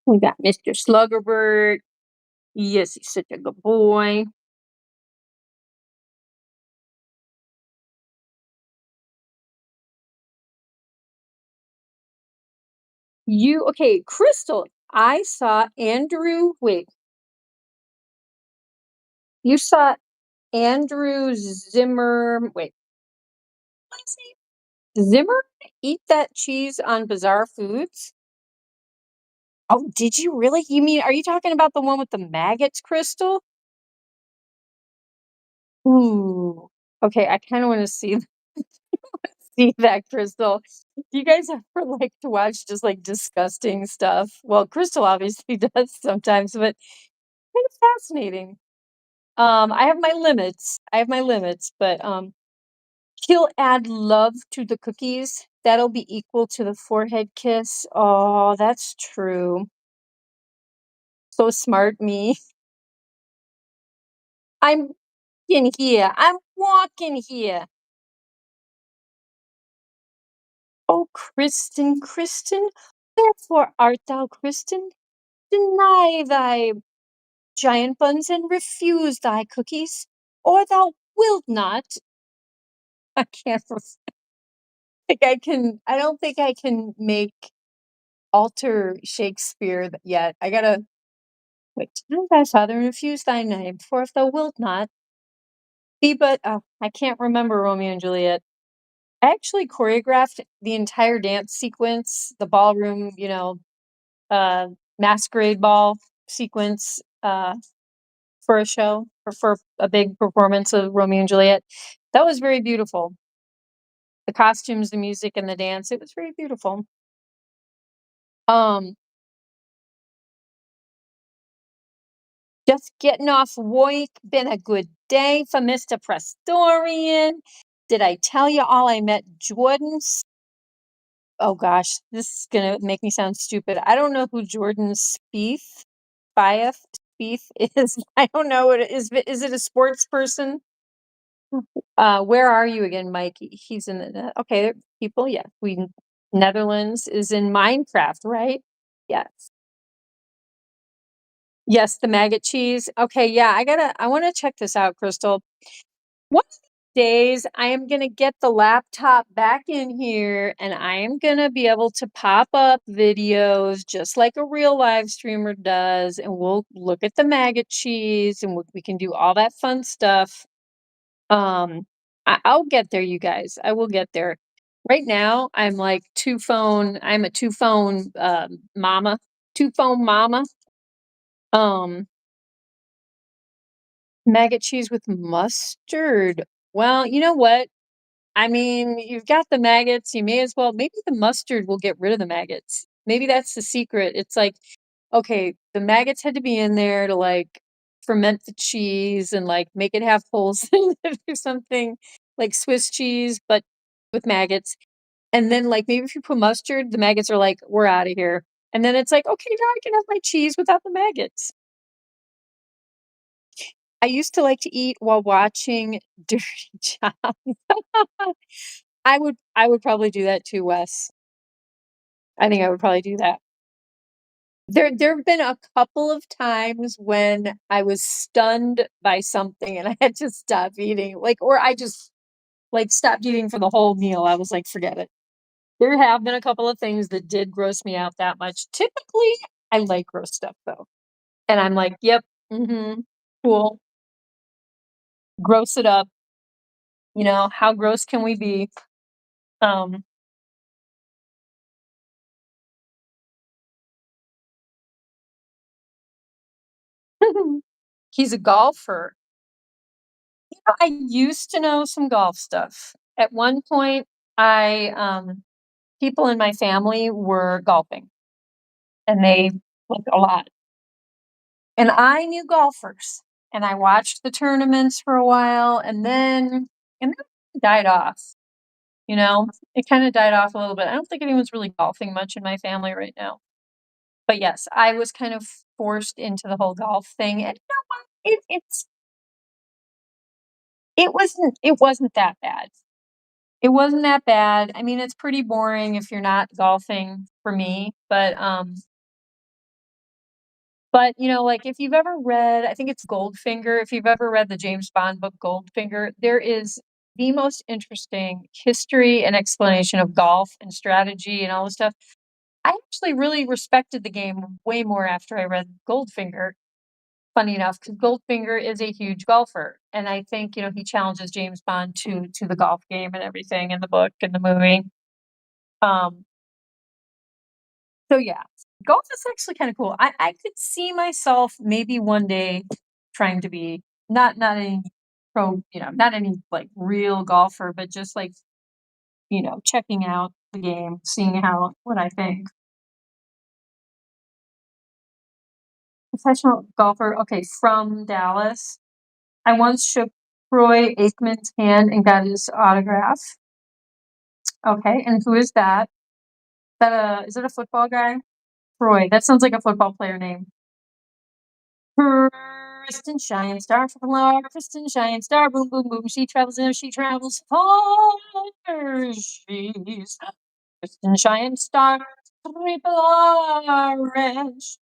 We got Mr. Sluggerbird. Yes, he's such a good boy. Okay, Crystal, I saw Andrew. Wait, you saw Andrew Zimmer. Wait, what's his name? Zimmer eat that cheese on Bizarre Foods? Oh, did you really? You mean, are you talking about the one with the maggots, Crystal? Ooh. Okay, I kind of want to see see that, Crystal. Do you guys ever like to watch just like disgusting stuff? Well, Crystal obviously does sometimes, but kind of fascinating. I have my limits. I have my limits, but he'll add love to the cookies. That'll be equal to the forehead kiss. Oh, that's true. So smart, me. I'm in here. I'm walking here. Oh, Kristen, Kristen, wherefore art thou, Kristen? Deny thy giant buns and refuse thy cookies, or thou wilt not. I can't think I can. I don't think I can make alter Shakespeare yet. I gotta wait. Deny thy father and refuse thy name, for if thou wilt not, be but. Oh, I can't remember Romeo and Juliet. I actually choreographed the entire dance sequence, the ballroom, uh, masquerade ball sequence for a show or for a big performance of Romeo and Juliet. That was very beautiful. The costumes, the music, and the dance. It was very beautiful. Um, just getting off work. Been a good day for Mr. Prestorian. Did I tell you all I met Jordan's? Oh gosh, this is gonna make me sound stupid. I don't know who Jordan Spieth is. I don't know what it is. Is it a sports person? Where are you again, Mike? He's in the okay, people, yeah. Netherlands is in Minecraft, right? Yes. Yes, the maggot cheese. Okay, yeah, I want to check this out, Crystal. One of these days, I am gonna get the laptop back in here and I am gonna be able to pop up videos just like a real live streamer does, and we'll look at the maggot cheese and we can do all that fun stuff. I'll get there, you guys. I will get there. Right now, I'm a two phone mama, two phone mama. Um, maggot cheese with mustard. Well, you know what? I mean, you've got the maggots, you may as well, maybe the mustard will get rid of the maggots. Maybe that's the secret. It's like, okay, the maggots had to be in there to like ferment the cheese and like make it have holes in it or something like Swiss cheese, but with maggots. And then like maybe if you put mustard, the maggots are like, we're out of here. And then it's like, okay, now I can have my cheese without the maggots. I used to like to eat while watching Dirty Jobs. I would probably do that too, Wes. I think I would probably do that. There have been a couple of times when I was stunned by something and I had to stop eating, like, or I just like stopped eating for the whole meal. I was like, forget it. There have been a couple of things that did gross me out that much. Typically, I like gross stuff though. And I'm like, yep, cool. Gross it up. How gross can we be? Um, he's a golfer. I used to know some golf stuff. At one point, people in my family were golfing and they like a lot. And I knew golfers and I watched the tournaments for a while and then it died off. It kind of died off a little bit. I don't think anyone's really golfing much in my family right now. But yes, I was kind of forced into the whole golf thing. And you know what? It wasn't that bad. It wasn't that bad. I mean, it's pretty boring if you're not golfing for me, but like if you've ever read, I think it's Goldfinger, if you've ever read the James Bond book Goldfinger, there is the most interesting history and explanation of golf and strategy and all this stuff. I actually really respected the game way more after I read Goldfinger. Funny enough, because Goldfinger is a huge golfer, and I think, he challenges James Bond to the golf game and everything in the book and the movie. Um, so yeah, golf is actually kinda cool. I could see myself maybe one day trying to be not any pro, not any, like, real golfer, but just, like, checking out the game, seeing what I think. Professional golfer, okay, from Dallas. I once shook Troy Aikman's hand and got his autograph. Okay, and who is that? Is it a football guy? Troy, that sounds like a football player name. Kristen Shine Star from Lar, Kristen Shine Star, boom, boom, boom. She travels in, she travels far. She's Kristen Shine Star, triple orange.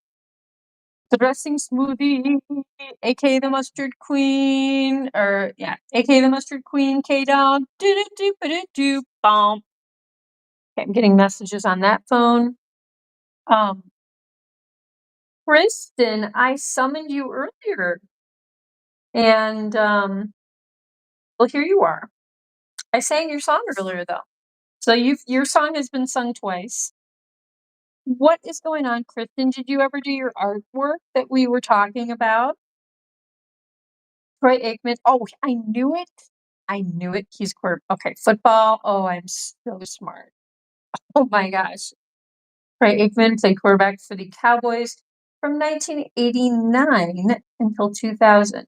The dressing smoothie, aka the mustard queen, or yeah, aka the mustard queen, K Dog. Do do do do bomb. Okay, I'm getting messages on that phone. Um, Kristen, I summoned you earlier, and well, here you are. I sang your song earlier though, so your song has been sung twice. What is going on, Kristen? Did you ever do your artwork that we were talking about? Troy Aikman. Oh, I knew it. I knew it. He's okay, football. Oh, I'm so smart. Oh my gosh. Troy Aikman played quarterback for the Cowboys from 1989 until 2000.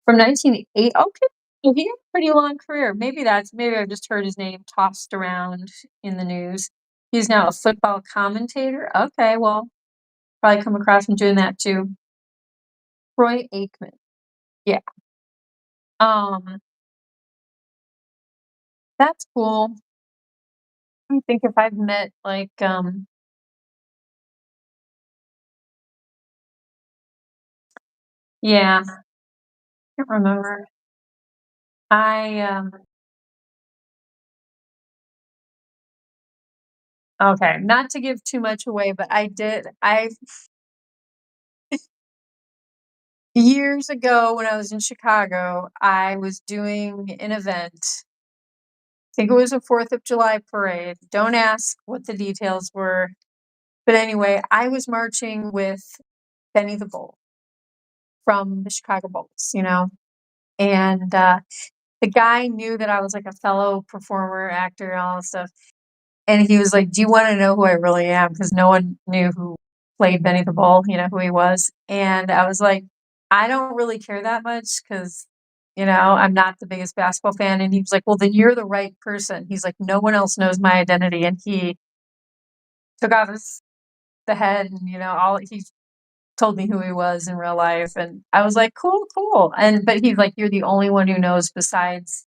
From 1908. Okay. So he had a pretty long career. Maybe I've just heard his name tossed around in the news. He's now a football commentator. Okay, well, probably come across him doing that too. Troy Aikman. Yeah. Um, that's cool. Let me think if I've met like yeah, can't remember. I okay, not to give too much away, but I years ago when I was in Chicago, I was doing an event. I think it was a 4th of July parade. Don't ask what the details were. But anyway, I was marching with Benny the Bull from the Chicago Bulls, and the guy knew that I was like a fellow performer, actor, and all that stuff. And he was like, "Do you wanna know who I really am?" Because no one knew who played Benny the Bull, who he was. And I was like, "I don't really care that much because, I'm not the biggest basketball fan." And he was like, "Well, then you're the right person." He's like, "No one else knows my identity." And he took off the head and, all he told me who he was in real life. And I was like, "Cool, cool." But he's like, "You're the only one who knows besides,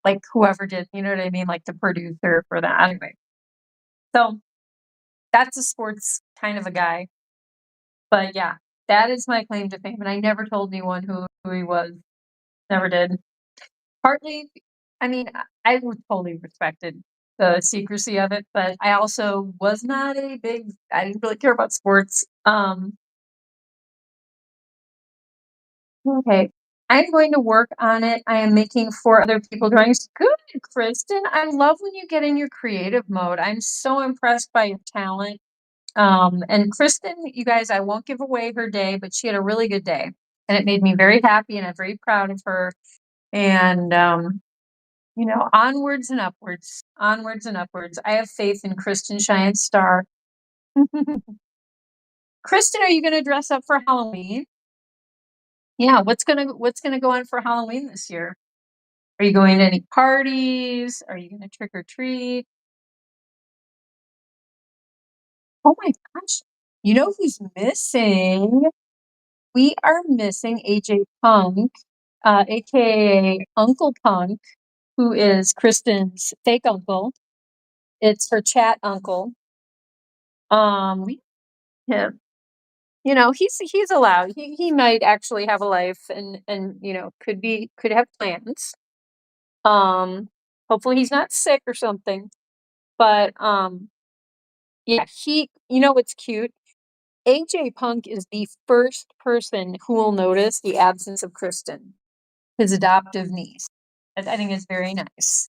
like, whoever did," you know what I mean? Like the producer for that. Anyway. So that's a sports kind of a guy. But yeah, that is my claim to fame, and I never told anyone who he was. Never did. Partly, I mean, I would totally respected the secrecy of it, but I also was not I didn't really care about sports. Okay. I'm going to work on it. I am making 4 other people drawings. Good, Kristen. I love when you get in your creative mode. I'm so impressed by your talent. And Kristen, you guys, I won't give away her day, but she had a really good day. And it made me very happy and I'm very proud of her. And onwards and upwards. Onwards and upwards. I have faith in Kristen Cheyenne Star. Kristen, are you gonna dress up for Halloween? Yeah, what's gonna go on for Halloween this year? Are you going to any parties? Are you gonna trick or treat? Oh my gosh. You know who's missing? We are missing AJ Punk, aka Uncle Punk, who is Kristen's fake uncle. It's her chat uncle. We him. He's allowed. He might actually have a life and could have plans. Hopefully he's not sick or something. But yeah, you know what's cute? AJ Punk is the first person who will notice the absence of Kristen, his adoptive niece. I think it's very nice.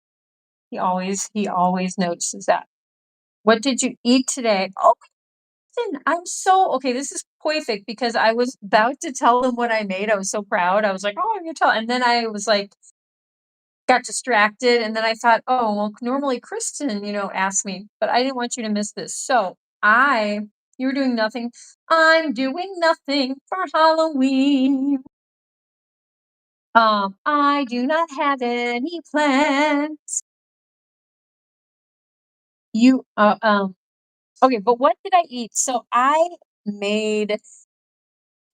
He always notices that. What did you eat today? Oh, Kristen, I'm so okay. This is perfect because I was about to tell them what I made. I was so proud. I was like, "Oh, I'm gonna tell," and then I was like, got distracted, and then I thought, "Oh, well, normally Kristen, asks me, but I didn't want you to miss this." So you were doing nothing. I'm doing nothing for Halloween. I do not have any plans. You, okay, but what did I eat? So I made,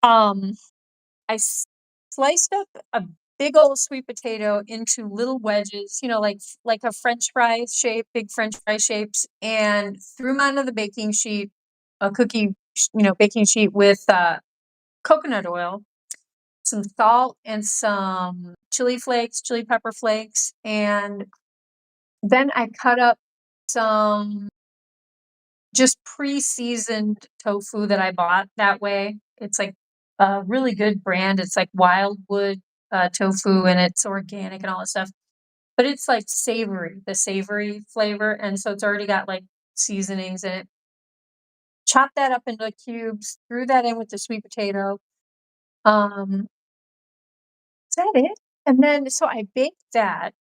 um, I sliced up a big old sweet potato into little wedges, like a French fry shape, big French fry shapes, and threw them onto the baking sheet, a cookie, baking sheet with coconut oil, some salt, and some chili flakes, chili pepper flakes, and then I cut up some just pre-seasoned tofu that I bought that way. It's like a really good brand. It's like Wildwood tofu, and it's organic and all that stuff. But it's like savory, the savory flavor, and so it's already got like seasonings in it. Chop that up into cubes, threw that in with the sweet potato. Is that it? And then so I baked that.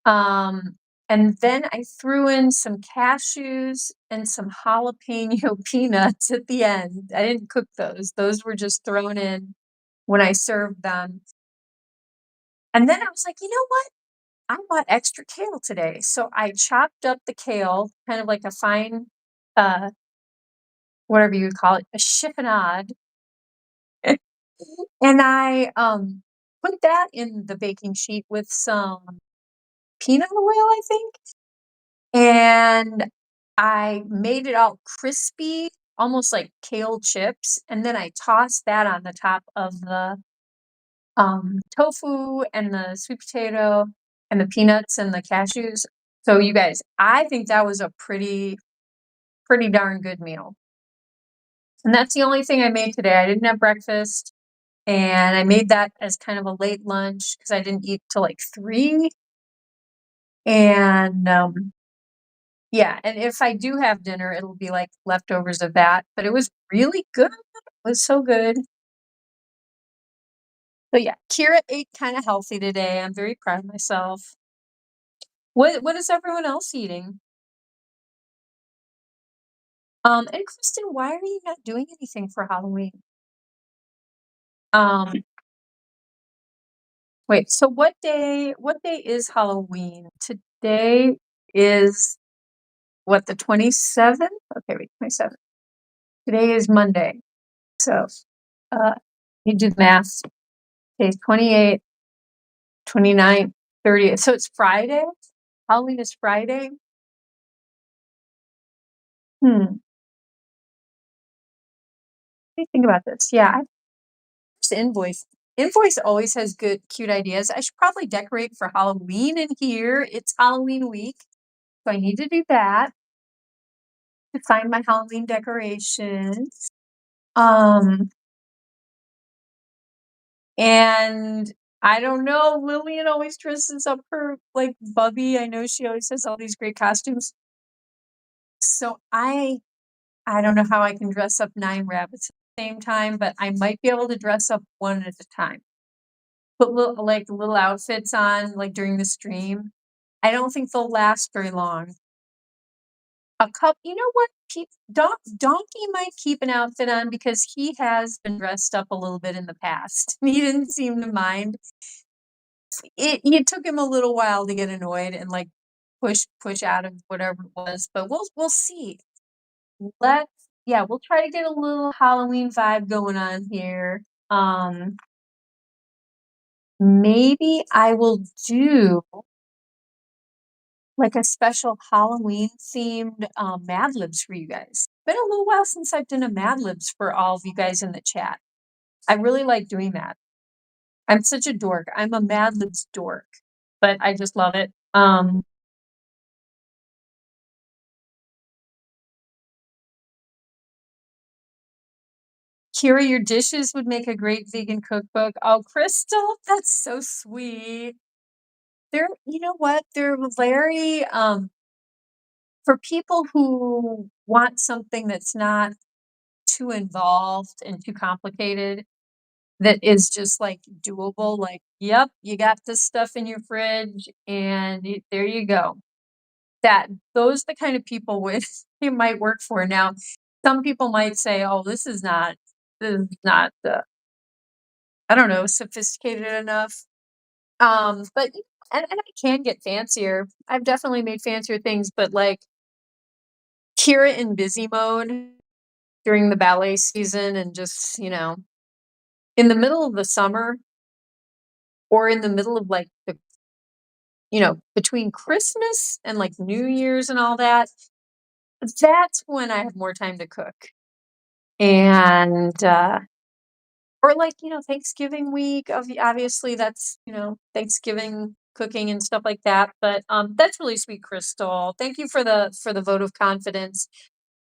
Um, and then I threw in some cashews and some jalapeno peanuts at the end. I didn't cook those. Those were just thrown in when I served them. And then I was like, you know what? I want extra kale today. So I chopped up the kale, kind of like a fine, uh, whatever you would call it, a chiffonade. And I put that in the baking sheet with some peanut oil, I think. And I made it all crispy, almost like kale chips, and then I tossed that on the top of the, tofu and the sweet potato and the peanuts and the cashews. So you guys, I think that was a pretty darn good meal. And that's the only thing I made today. I didn't have breakfast, and I made that as kind of a late lunch because I didn't eat till like 3. And, yeah, and if I do have dinner, it'll be like leftovers of that, but it was really good. It was so good. So yeah, Kira ate kind of healthy today. I'm very proud of myself. What is everyone else eating? And Kristen, why are you not doing anything for Halloween? Um, wait, so what day is Halloween? Today is what, the 27th? Okay, wait, 27th. Today is Monday. So you do the math. Today's 28th, 29th, 30th. So it's Friday. Halloween is Friday. Hmm. What do you think about this? Yeah, Invoice. Invoice always has good, cute ideas. I should probably decorate for Halloween in here. It's Halloween week, so I need to do that to find my Halloween decorations. And I don't know, Lillian always dresses up her like Bubby. I know she always has all these great costumes. So I don't know how I can dress up 9 rabbits at the same time, but I might be able to dress up one at a time. Put little outfits on, like, during the stream. I don't think they'll last very long. You know what? Donkey might keep an outfit on because he has been dressed up a little bit in the past. He didn't seem to mind. It took him a little while to get annoyed and, like, push out of whatever it was, but we'll see. Let's Yeah, we'll try to get a little Halloween vibe going on here. Maybe I will do like a special Halloween themed Mad Libs for you guys. Been a little while since I've done a Mad Libs for all of you guys in the chat. I really like doing that. I'm such a dork. I'm a Mad Libs dork, but I just love it. Kira, your dishes would make a great vegan cookbook. Oh, Crystal, that's so sweet. They're, you know what? They're very, for people who want something that's not too involved and too complicated, that is just like doable. Like, yep, you got this stuff in your fridge, and there you go. That those the kind of people with it might work for. Now, some people might say, "Oh, this is not I don't know, sophisticated enough." But and I can get fancier. I've definitely made fancier things, but like Kira in busy mode during the ballet season and just, in the middle of the summer or in the middle of like between Christmas and like New Year's and all that, that's when I have more time to cook. And or like, Thanksgiving week, obviously that's, Thanksgiving cooking and stuff like that. But that's really sweet, Crystal. Thank you for the vote of confidence.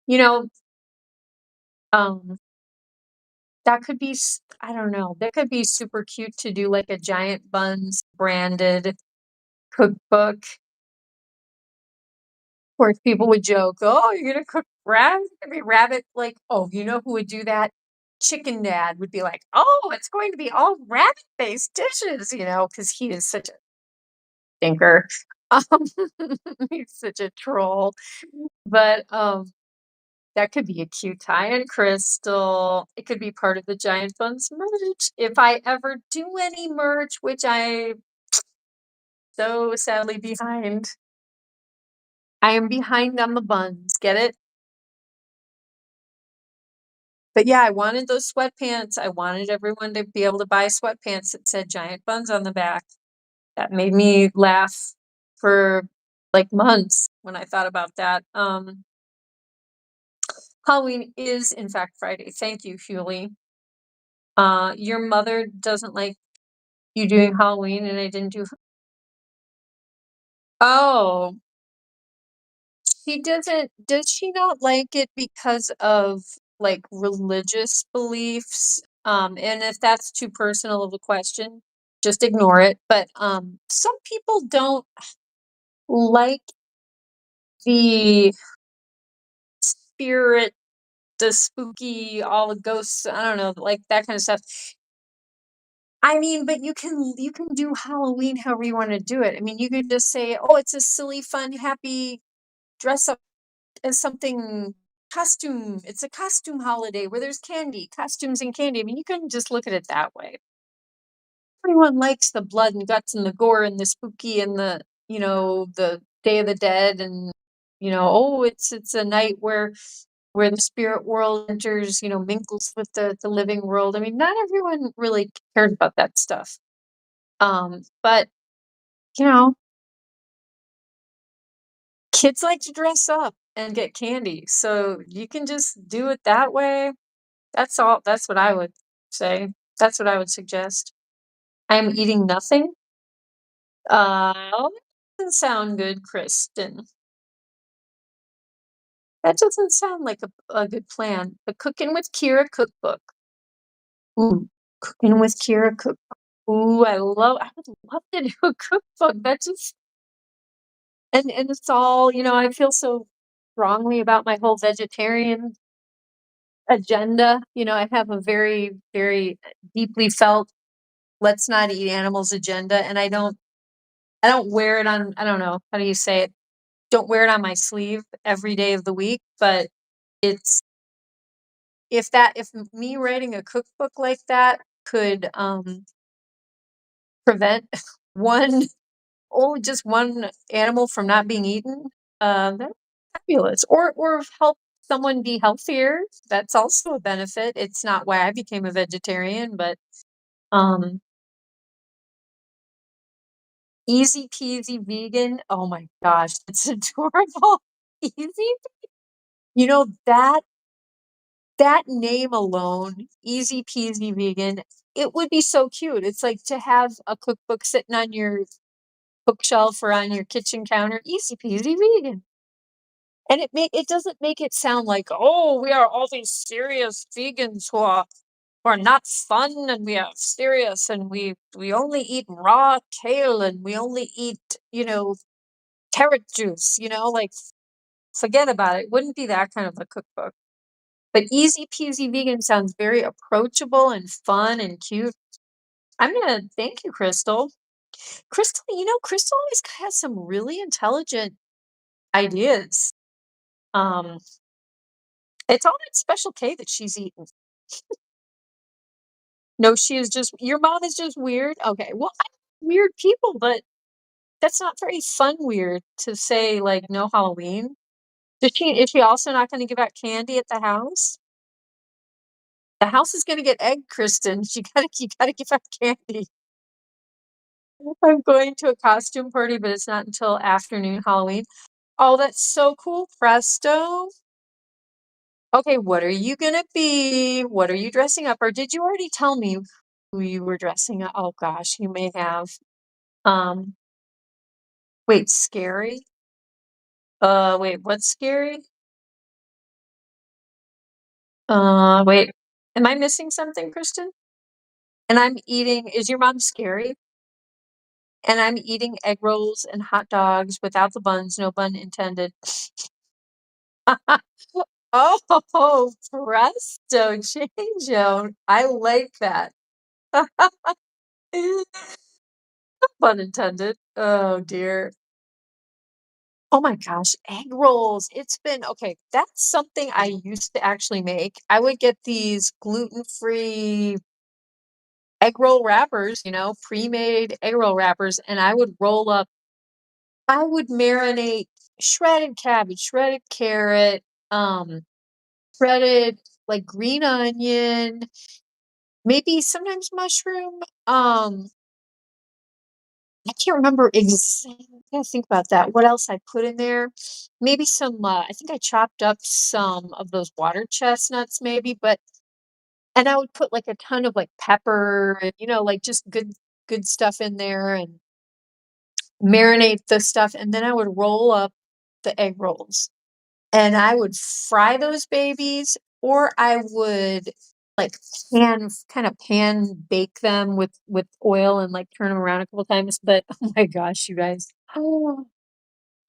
You know, um that could be I don't know, that could be super cute to do like a Giant Buns branded cookbook. Of course, people would joke, "Oh, you're gonna cook rabbit? It's gonna be rabbit." Like, oh, you know who would do that? Chicken Dad would be like, "Oh, it's going to be all rabbit-based dishes," because he is such a stinker. Um, he's such a troll. But that could be a cute tie-in, Crystal. It could be part of the Giant Buns merch if I ever do any merch, which I so sadly behind. I am behind on the buns. Get it? But yeah, I wanted those sweatpants. I wanted everyone to be able to buy sweatpants that said Giant Buns on the back. That made me laugh for like months when I thought about that. Halloween is in fact Friday. Thank you, Huli. Your mother doesn't like you doing Halloween and I didn't do. Oh, does she not like it because of like religious beliefs? And if that's too personal of a question, just ignore it. But some people don't like the spirit, the spooky, all the ghosts, I don't know, like that kind of stuff. I mean, but you can do Halloween however you want to do it. I mean, you could just say, "Oh, it's a silly, fun, happy dress up as something costume. It's a costume holiday where there's candy, costumes and candy." I mean, you can just look at it that way. Everyone likes the blood and guts and the gore and the spooky and the Day of the Dead and oh, it's a night where the spirit world enters, mingles with the living world. I mean, not everyone really cares about that stuff. But you know, kids like to dress up and get candy, so you can just do it that way. That's all. That's what I would say. That's what I would suggest. I am eating nothing. That doesn't sound good, Kristen. That doesn't sound like a good plan. The Cooking with Kira cookbook. Ooh, Cooking with Kira cookbook. Ooh, I would love to do a cookbook. That just and it's all, I feel so strongly about my whole vegetarian agenda. I have a very, very deeply felt let's not eat animals agenda, and I don't wear it on, I don't know, how do you say it? Don't wear it on my sleeve every day of the week, but it's if me writing a cookbook like that could prevent one just one animal from not being eaten, that's fabulous. Or help someone be healthier, that's also a benefit. It's not why I became a vegetarian, but um easy peasy vegan. Oh my gosh, that's adorable. Easy. That name alone, easy peasy vegan, it would be so cute. It's like to have a cookbook sitting on your bookshelf or on your kitchen counter, easy peasy vegan. And it doesn't make it sound like, "Oh, we are all these serious vegans who are we're not fun and we are serious and we only eat raw kale and we only eat, carrot juice, like forget about it. Wouldn't be that kind of a cookbook. But easy peasy vegan sounds very approachable and fun and cute. I'm gonna thank you, Crystal. Crystal, Crystal always has some really intelligent ideas. Um, it's all that Special K that she's eating. No, she is just your mom is just weird. Okay, well, I weird people, but that's not very fun weird to say like no Halloween. Is she also not gonna give out candy at the house? The house is gonna get egg, Kristen. You gotta give out candy. I'm going to a costume party, but it's not until afternoon Halloween. Oh, that's so cool, Presto. Okay, what are you gonna be? What are you dressing up? Or did you already tell me who you were dressing up? Oh gosh, you may have. Um, wait, scary? Wait, what's scary? Wait, am I missing something, Kristen? And I'm eating, is your mom scary? And I'm eating egg rolls and hot dogs without the buns, no bun intended. Oh, presto changeo. I like that. Pun intended. Oh dear. Oh my gosh, egg rolls. It's been okay. That's something I used to actually make. I would get these gluten-free egg roll wrappers, pre-made egg roll wrappers, and I would marinate shredded cabbage, shredded carrot, um, shredded like green onion, maybe sometimes mushroom. I can't remember exactly. I gotta think about that. What else I put in there? Maybe some, I think I chopped up some of those water chestnuts, maybe, and I would put like a ton of like pepper and, like just good stuff in there and marinate the stuff. And then I would roll up the egg rolls and I would fry those babies, or I would like pan bake them with oil and like turn them around a couple times. But oh my gosh, you guys, oh,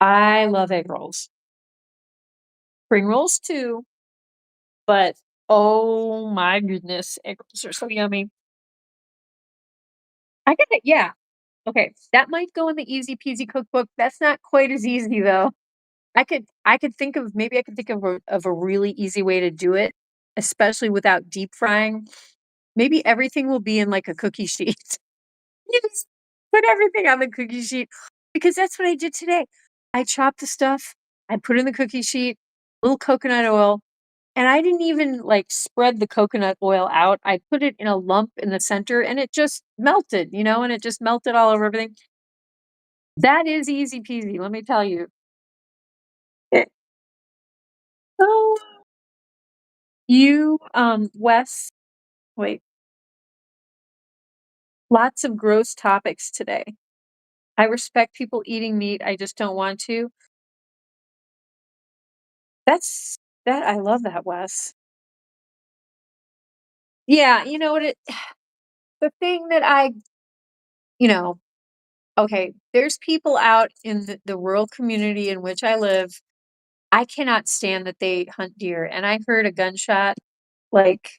I love egg rolls, spring rolls too. But oh my goodness, egg rolls are so yummy. I get it. Yeah. Okay, that might go in the easy peasy cookbook. That's not quite as easy though. I could think of a really easy way to do it, especially without deep frying. Maybe everything will be in like a cookie sheet. You just put everything on the cookie sheet because that's what I did today. I chopped the stuff, I put in the cookie sheet, a little coconut oil, and I didn't even like spread the coconut oil out. I put it in a lump in the center and it just melted, and it just melted all over everything. That is easy peasy, let me tell you. Eh, Oh, Wes, wait, lots of gross topics today. I respect people eating meat. I just don't want to. That's that I love that, Wes. Yeah, you know what the thing that you know, okay, there's people out in the rural community in which I live. I cannot stand that they hunt deer. And I heard a gunshot like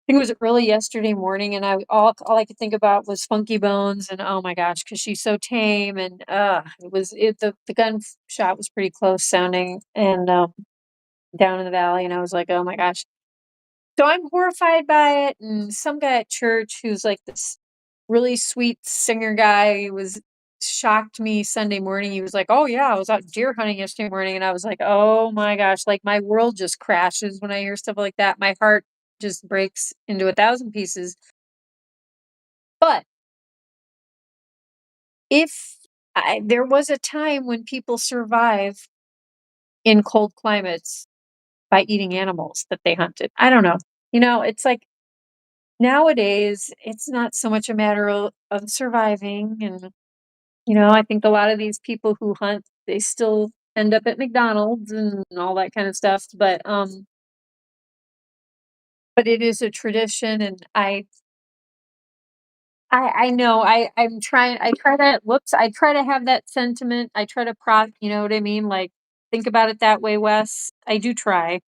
think it was early yesterday morning, and all I could think about was Funky Bones, and oh my gosh, because she's so tame, and the gunshot was pretty close sounding, and down in the valley, and I was like, oh my gosh. So I'm horrified by it, and some guy at church who's like this really sweet singer guy was shocked me Sunday morning. He was like, "Oh yeah, I was out deer hunting yesterday morning," and I was like, "Oh my gosh!" Like my world just crashes when I hear stuff like that. My heart just breaks into a thousand pieces. But if there was a time when people survive in cold climates by eating animals that they hunted. I don't know. It's like nowadays, it's not so much a matter of surviving. And, I think a lot of these people who hunt, they still end up at McDonald's and all that kind of stuff. But but it is a tradition, and I know I try to whoops, I try to have that sentiment, I try to you know what I mean? Like, think about it that way, Wes. I do try.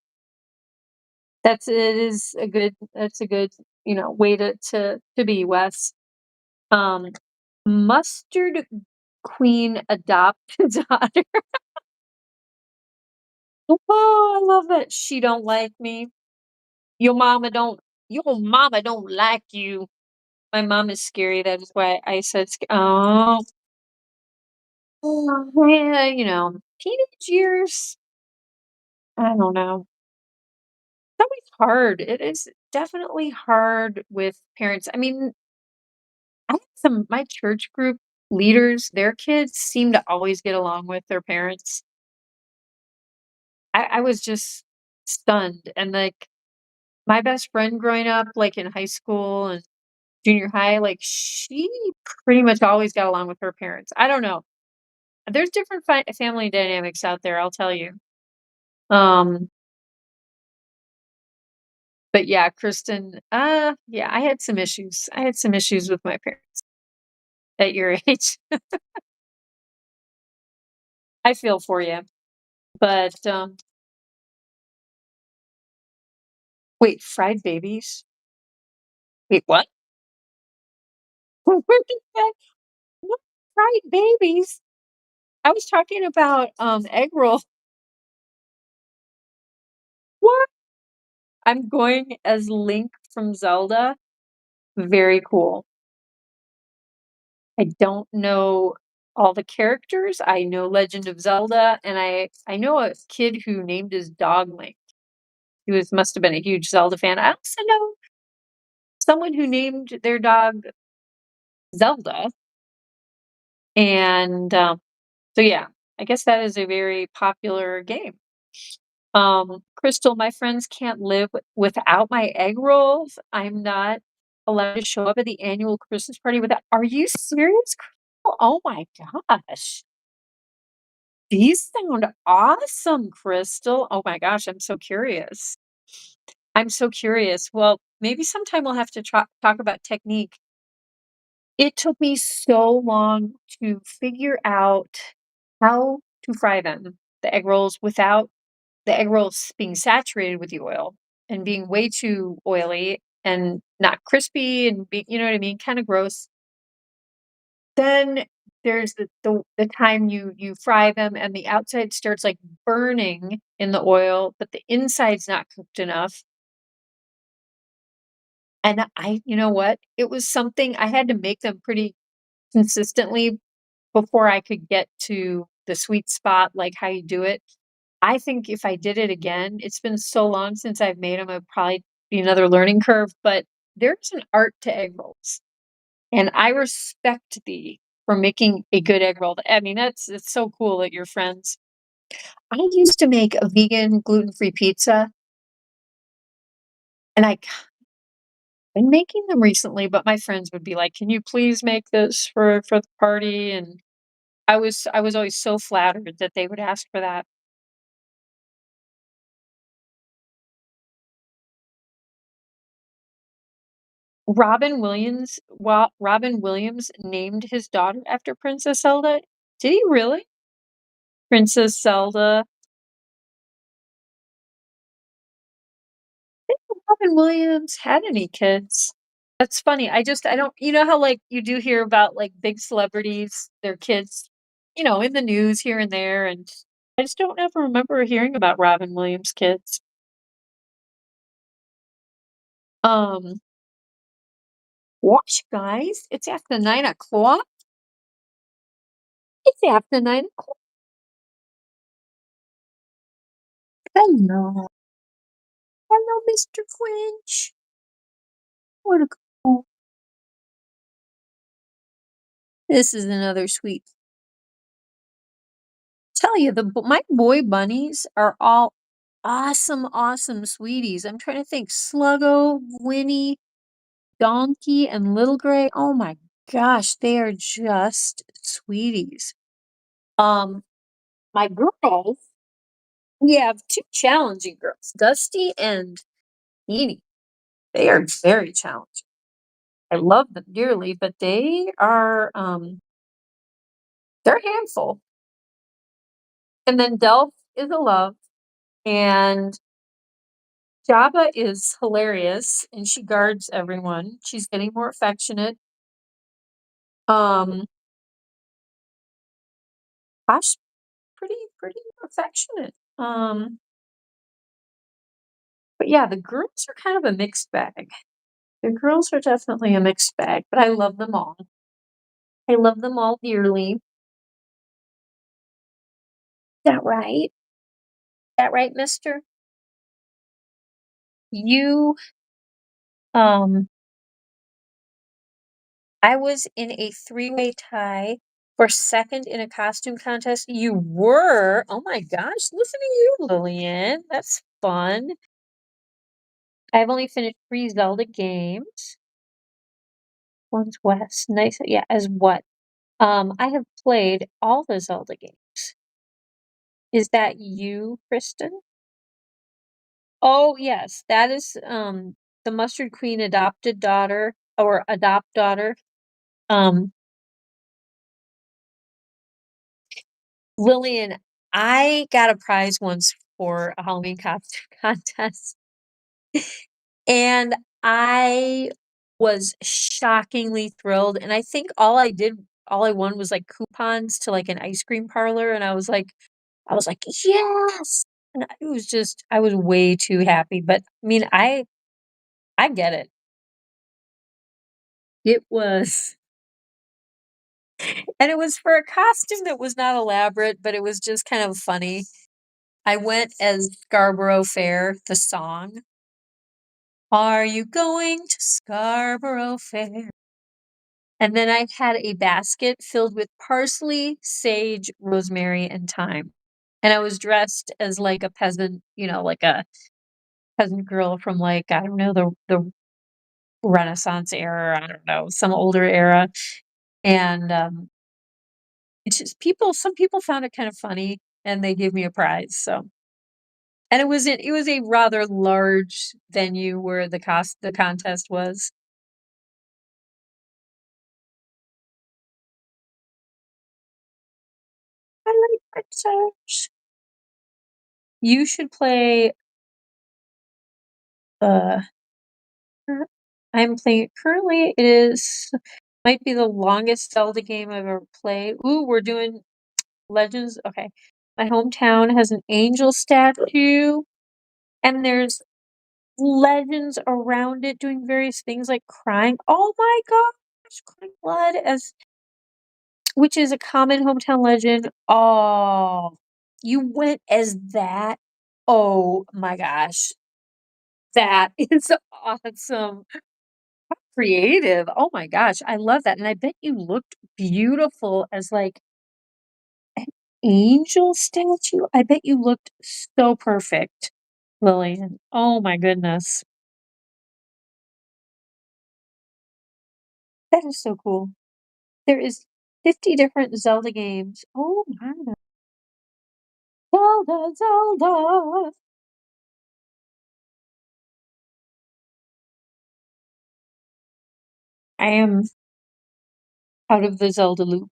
That's a good, you know, way to be, Wes. Um, Mustard Queen adopt daughter. Oh, I love that. She don't like me. Your mama don't your mama don't like you. My mom is scary. That is why I said oh, oh, yeah, you know, teenage years. I don't know. It's always hard. It is definitely hard with parents. I mean, I have some my church group leaders, their kids seem to always get along with their parents. I was just stunned. And like my best friend growing up, like in high school and junior high, like she pretty much always got along with her parents. I don't know. There's different family dynamics out there, I'll tell you. Um, but yeah, Kristen, yeah, I had some issues. I had some issues with my parents at your age. I feel for you. But wait, fried babies? Wait, what? Where did that what fried babies? I was talking about egg roll. What? I'm going as Link from Zelda. Very cool. I don't know all the characters. I know Legend of Zelda, and I know a kid who named his dog Link. He was must have been a huge Zelda fan. I also know someone who named their dog Zelda, and so yeah, I guess that is a very popular game. Crystal, my friends can't live without my egg rolls. I'm not allowed to show up at the annual Christmas party without. Are you serious, Crystal? Oh my gosh. These sound awesome, Crystal. Oh my gosh, I'm so curious. I'm so curious. Well, maybe sometime we'll have to talk about technique. It took me so long to figure out how to fry them, the egg rolls, without the egg rolls being saturated with the oil and being way too oily and not crispy and you know what I mean, kind of gross. Then there's the time you fry them and the outside starts like burning in the oil, but the inside's not cooked enough. And you know what? It was something I had to make them pretty consistently before I could get to the sweet spot, like how you do it. I think if I did it again, it's been so long since I've made them, it'd probably be another learning curve, but there's an art to egg rolls. And I respect thee for making a good egg roll. I mean, it's so cool that you're friends. I used to make a vegan gluten-free pizza, and I've been making them recently, but my friends would be like, "Can you please make this for the party?" And I was always so flattered that they would ask for that. Robin Williams named his daughter after Princess Zelda. Did he really? Princess Zelda. Robin Williams had any kids. That's funny. I don't you know how, like, you do hear about, like, big celebrities, their kids, you know, in the news here and there, and I just don't ever remember hearing about Robin Williams' kids. Um, Watch, guys, it's after 9 o'clock. It's after 9 o'clock. Hello. Hello, Mr. Quinch. Wanna go? This is another sweet tell you, my boy bunnies are all awesome, awesome sweeties. I'm trying to think. Sluggo, Gwynnie, Donkey, and Little Gray. Oh my gosh, they are just sweeties. Um, my girls, we have two challenging girls, Dusty and Nini. They are very challenging. I love them dearly, but they are they're a handful. And then Delph is a love, and Jabba is hilarious, and she guards everyone. She's getting more affectionate. Um, Posh, pretty affectionate. But yeah, the girls are kind of a mixed bag. The girls are definitely a mixed bag, but I love them all. I love them all dearly. Is that right? Is that right, mister? You, um, I was in a three-way tie for second in a costume contest. You were? Oh my gosh, listen to you, Lillian. That's fun. I've only finished 3 Zelda games. One's West. Nice. Yeah, as what? I have played all the Zelda games. Is that you, Kristen? Oh, yes, that is, the Mustard Queen adopted daughter or adopt daughter. Um, Lillian, I got a prize once for a Halloween costume contest, and I was shockingly thrilled, and I think all I won was, like, coupons to, like, an ice cream parlor, and I was like, "Yes!" And it was just I was way too happy, but, I mean, I get it. It was and it was for a costume that was not elaborate, but it was just kind of funny. I went as Scarborough Fair, the song. Are you going to Scarborough Fair? And then I had a basket filled with parsley, sage, rosemary, and thyme. And I was dressed as like a peasant, like a peasant girl from like, I don't know, the Renaissance era, I don't know, some older era. And it's just some people found it kind of funny and they gave me a prize. So and it was a rather large venue where the contest was. I like pretzels. You should play, uh, I'm playing it currently, it is might be the longest Zelda game I've ever played. Ooh, we're doing Legends okay. My hometown has an angel statue, and there's legends around it doing various things like crying. Oh my gosh, crying blood as which is a common hometown legend. Oh, you went as that? Oh my gosh. That is awesome. Creative. Oh my gosh, I love that, and I bet you looked beautiful as, like, an angel statue. I bet you looked so perfect, Lillian. Oh my goodness. That is so cool. There is 50 different Zelda games. Oh my. Zelda, Zelda. I am out of the Zelda loop.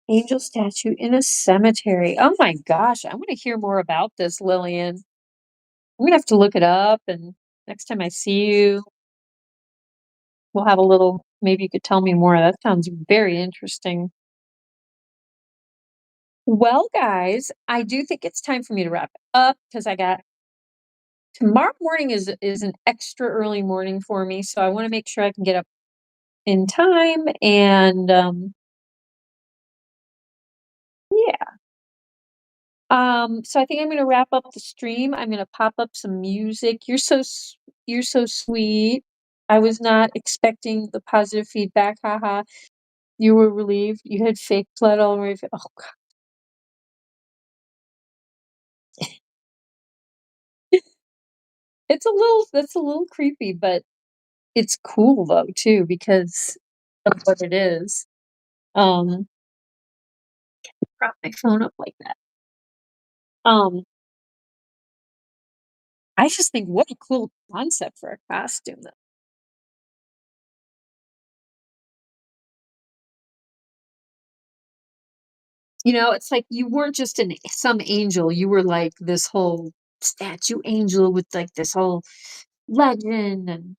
Angel statue in a cemetery. Oh my gosh, I wanna hear more about this, Lillian. I'm gonna have to look it up, and next time I see you, we'll have a little maybe you could tell me more. That sounds very interesting. Well, guys, I do think it's time for me to wrap it up because I got tomorrow morning is an extra early morning for me, so I wanna make sure I can get up in time and, yeah. So I think I'm gonna wrap up the stream. I'm gonna pop up some music. You're so sweet. I was not expecting the positive feedback. Haha. You were relieved. You had fake blood all over your face. Oh god. That's a little creepy, but it's cool though too because of what it is. Um prop my phone up like that. Um, I just think what a cool concept for a costume, though. You know, it's like you weren't just some angel, you were like this whole statue angel with like this whole legend, and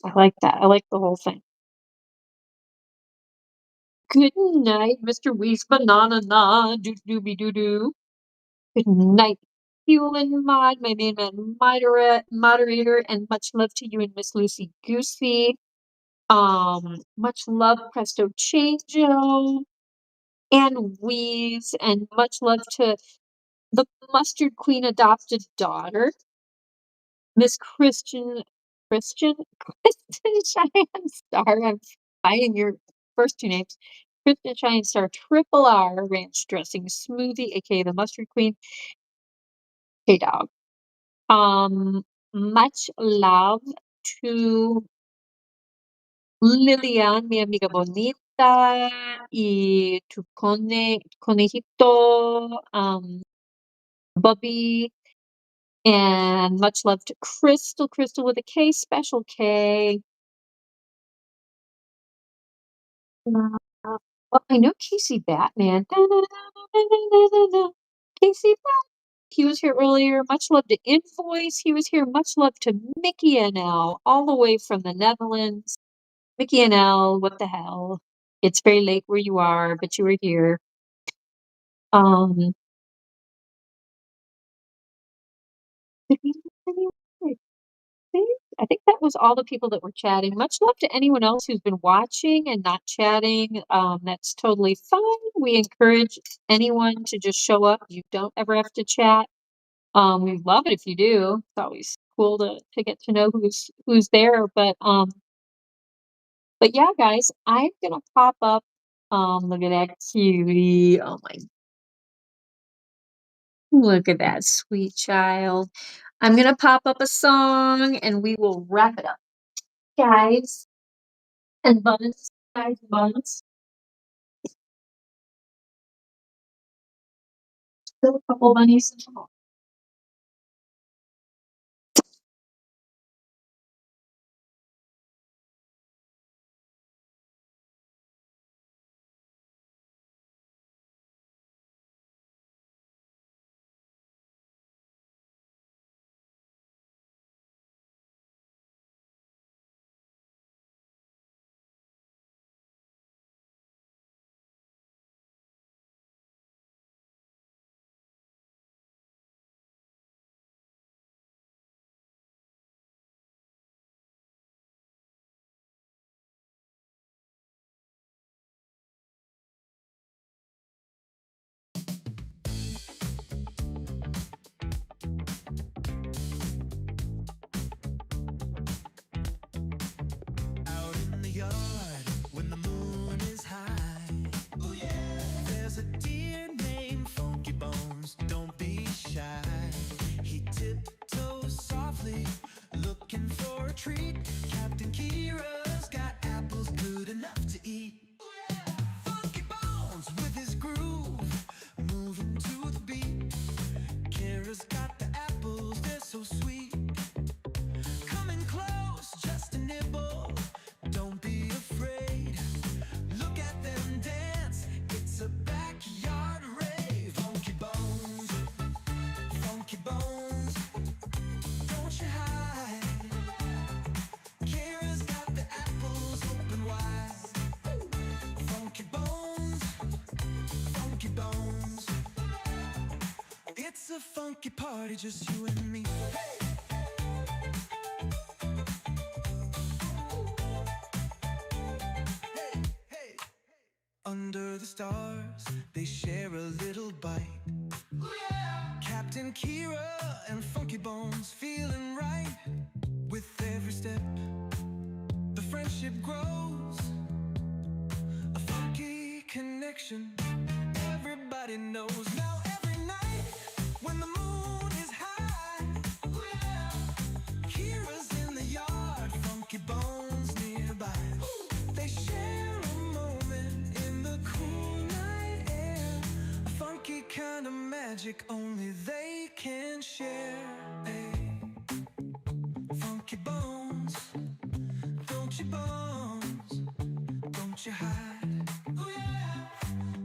I like that. I like the whole thing. Good night, Mr. Weeze Banana Na doo dooby doo doo. Good night, Fuel and Mod, my main man moderator, and much love to you and Miss Lucy Goosey. Much love, Presto Changeo and Wheeze, and much love to the Mustard Queen adopted daughter, Miss Kristen Cheyenne Star. I'm finding your first two names. Kristen Cheyenne Star, Triple R Ranch Dressing Smoothie, aka the Mustard Queen. Hey dog. Much love to Lilian, mi amiga bonita, y tu conejito, Bubby, and much love to Crystal with a K, special K. Well, I know Casey Batman. Casey Batman. He was here earlier. Much love to Invoice. He was here. Much love to Mickey NL, all the way from the Netherlands. Mickey NL, what the hell? It's very late where you are, but you were here. Um, did we miss anyone? I think that was all the people that were chatting. Much love to anyone else who's been watching and not chatting. That's totally fine. We encourage anyone to just show up. You don't ever have to chat. We love it if you do. It's always cool to get to know who's there. But yeah, guys, I'm gonna pop up. Look at that cutie. Oh my, look at that sweet child. I'm gonna pop up a song and we will wrap it up. Guys and Bunz, guys, Bunz. Still a couple bunnies. Out in the yard when the moon is high. Oh yeah. There's a deer named Funky Bones. Don't be shy. He tiptoes softly, looking for a treat. Captain Kira's got apples good enough to eat. Oh yeah. Funky Bones with his groove, moving to the beat. Kira's got the apples, they're so sweet. Coming close, just a nibble. Don't be afraid. Look at them dance. It's a backyard rave. Funky Bones, Funky Bones. Don't you hide. Kira's got the apples open wide. Funky Bones, Funky Bones. It's a funky party, just you and me. Under the stars, they share a little bite. Ooh, yeah. Captain Kira and Funky Bones feeling right. With every step, the friendship grows. A funky connection, everybody knows. Now every night, when the moon is high, ooh, yeah. Kira's in the yard, Funky Bones nearby. Ooh. They share a moment in the cool night magic only they can share. Hey, funky bones, don't you bones, don't you hide. Oh yeah,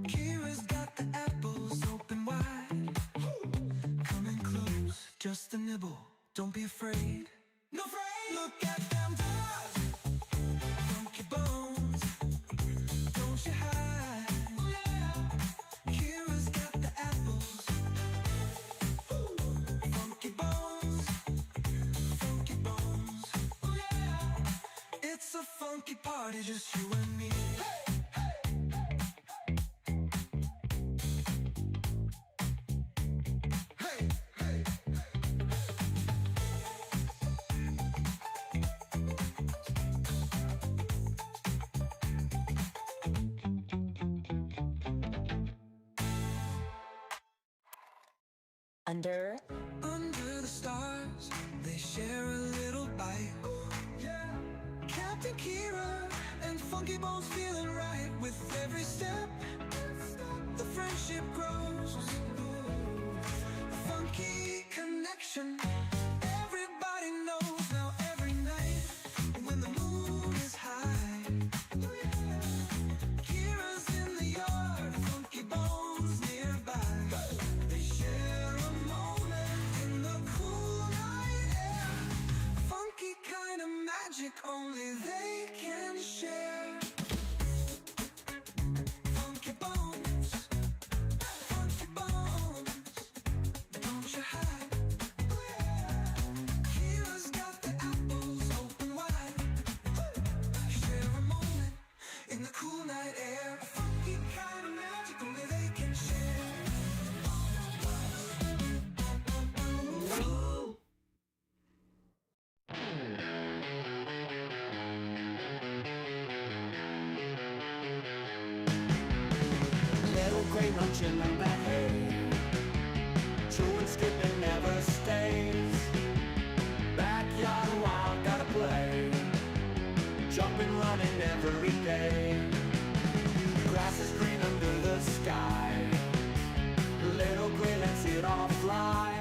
Kira's got the apples open wide. Coming close, just a nibble, don't be afraid. No afraid, look at them dogs, funky bones, don't you hide. Oh yeah, Kira's got the apples. Funky bones, funky bones. Oh yeah, it's a funky party, just you and me. Hey, hey, Under Under the stars, they share a little bite. Yeah, Captain Kira and Funky Bones feeling right. With every step, the friendship grows. Funky connection, everybody knows now. Every night when the moon is high, Kira's in the yard, Funky Bones nearby. They share a moment in the cool night air. Funky kind of magic only they can share. Funky bones, don't you hide. Kira's got the apples open wide. Share a moment in the cool night air. Funky kind of magic only they can share. Little crate munching on that hay, chewing, skipping, never stays. Backyard wild, gotta play, jumping, running every day. Grass is green under the sky, little gray lets it all fly.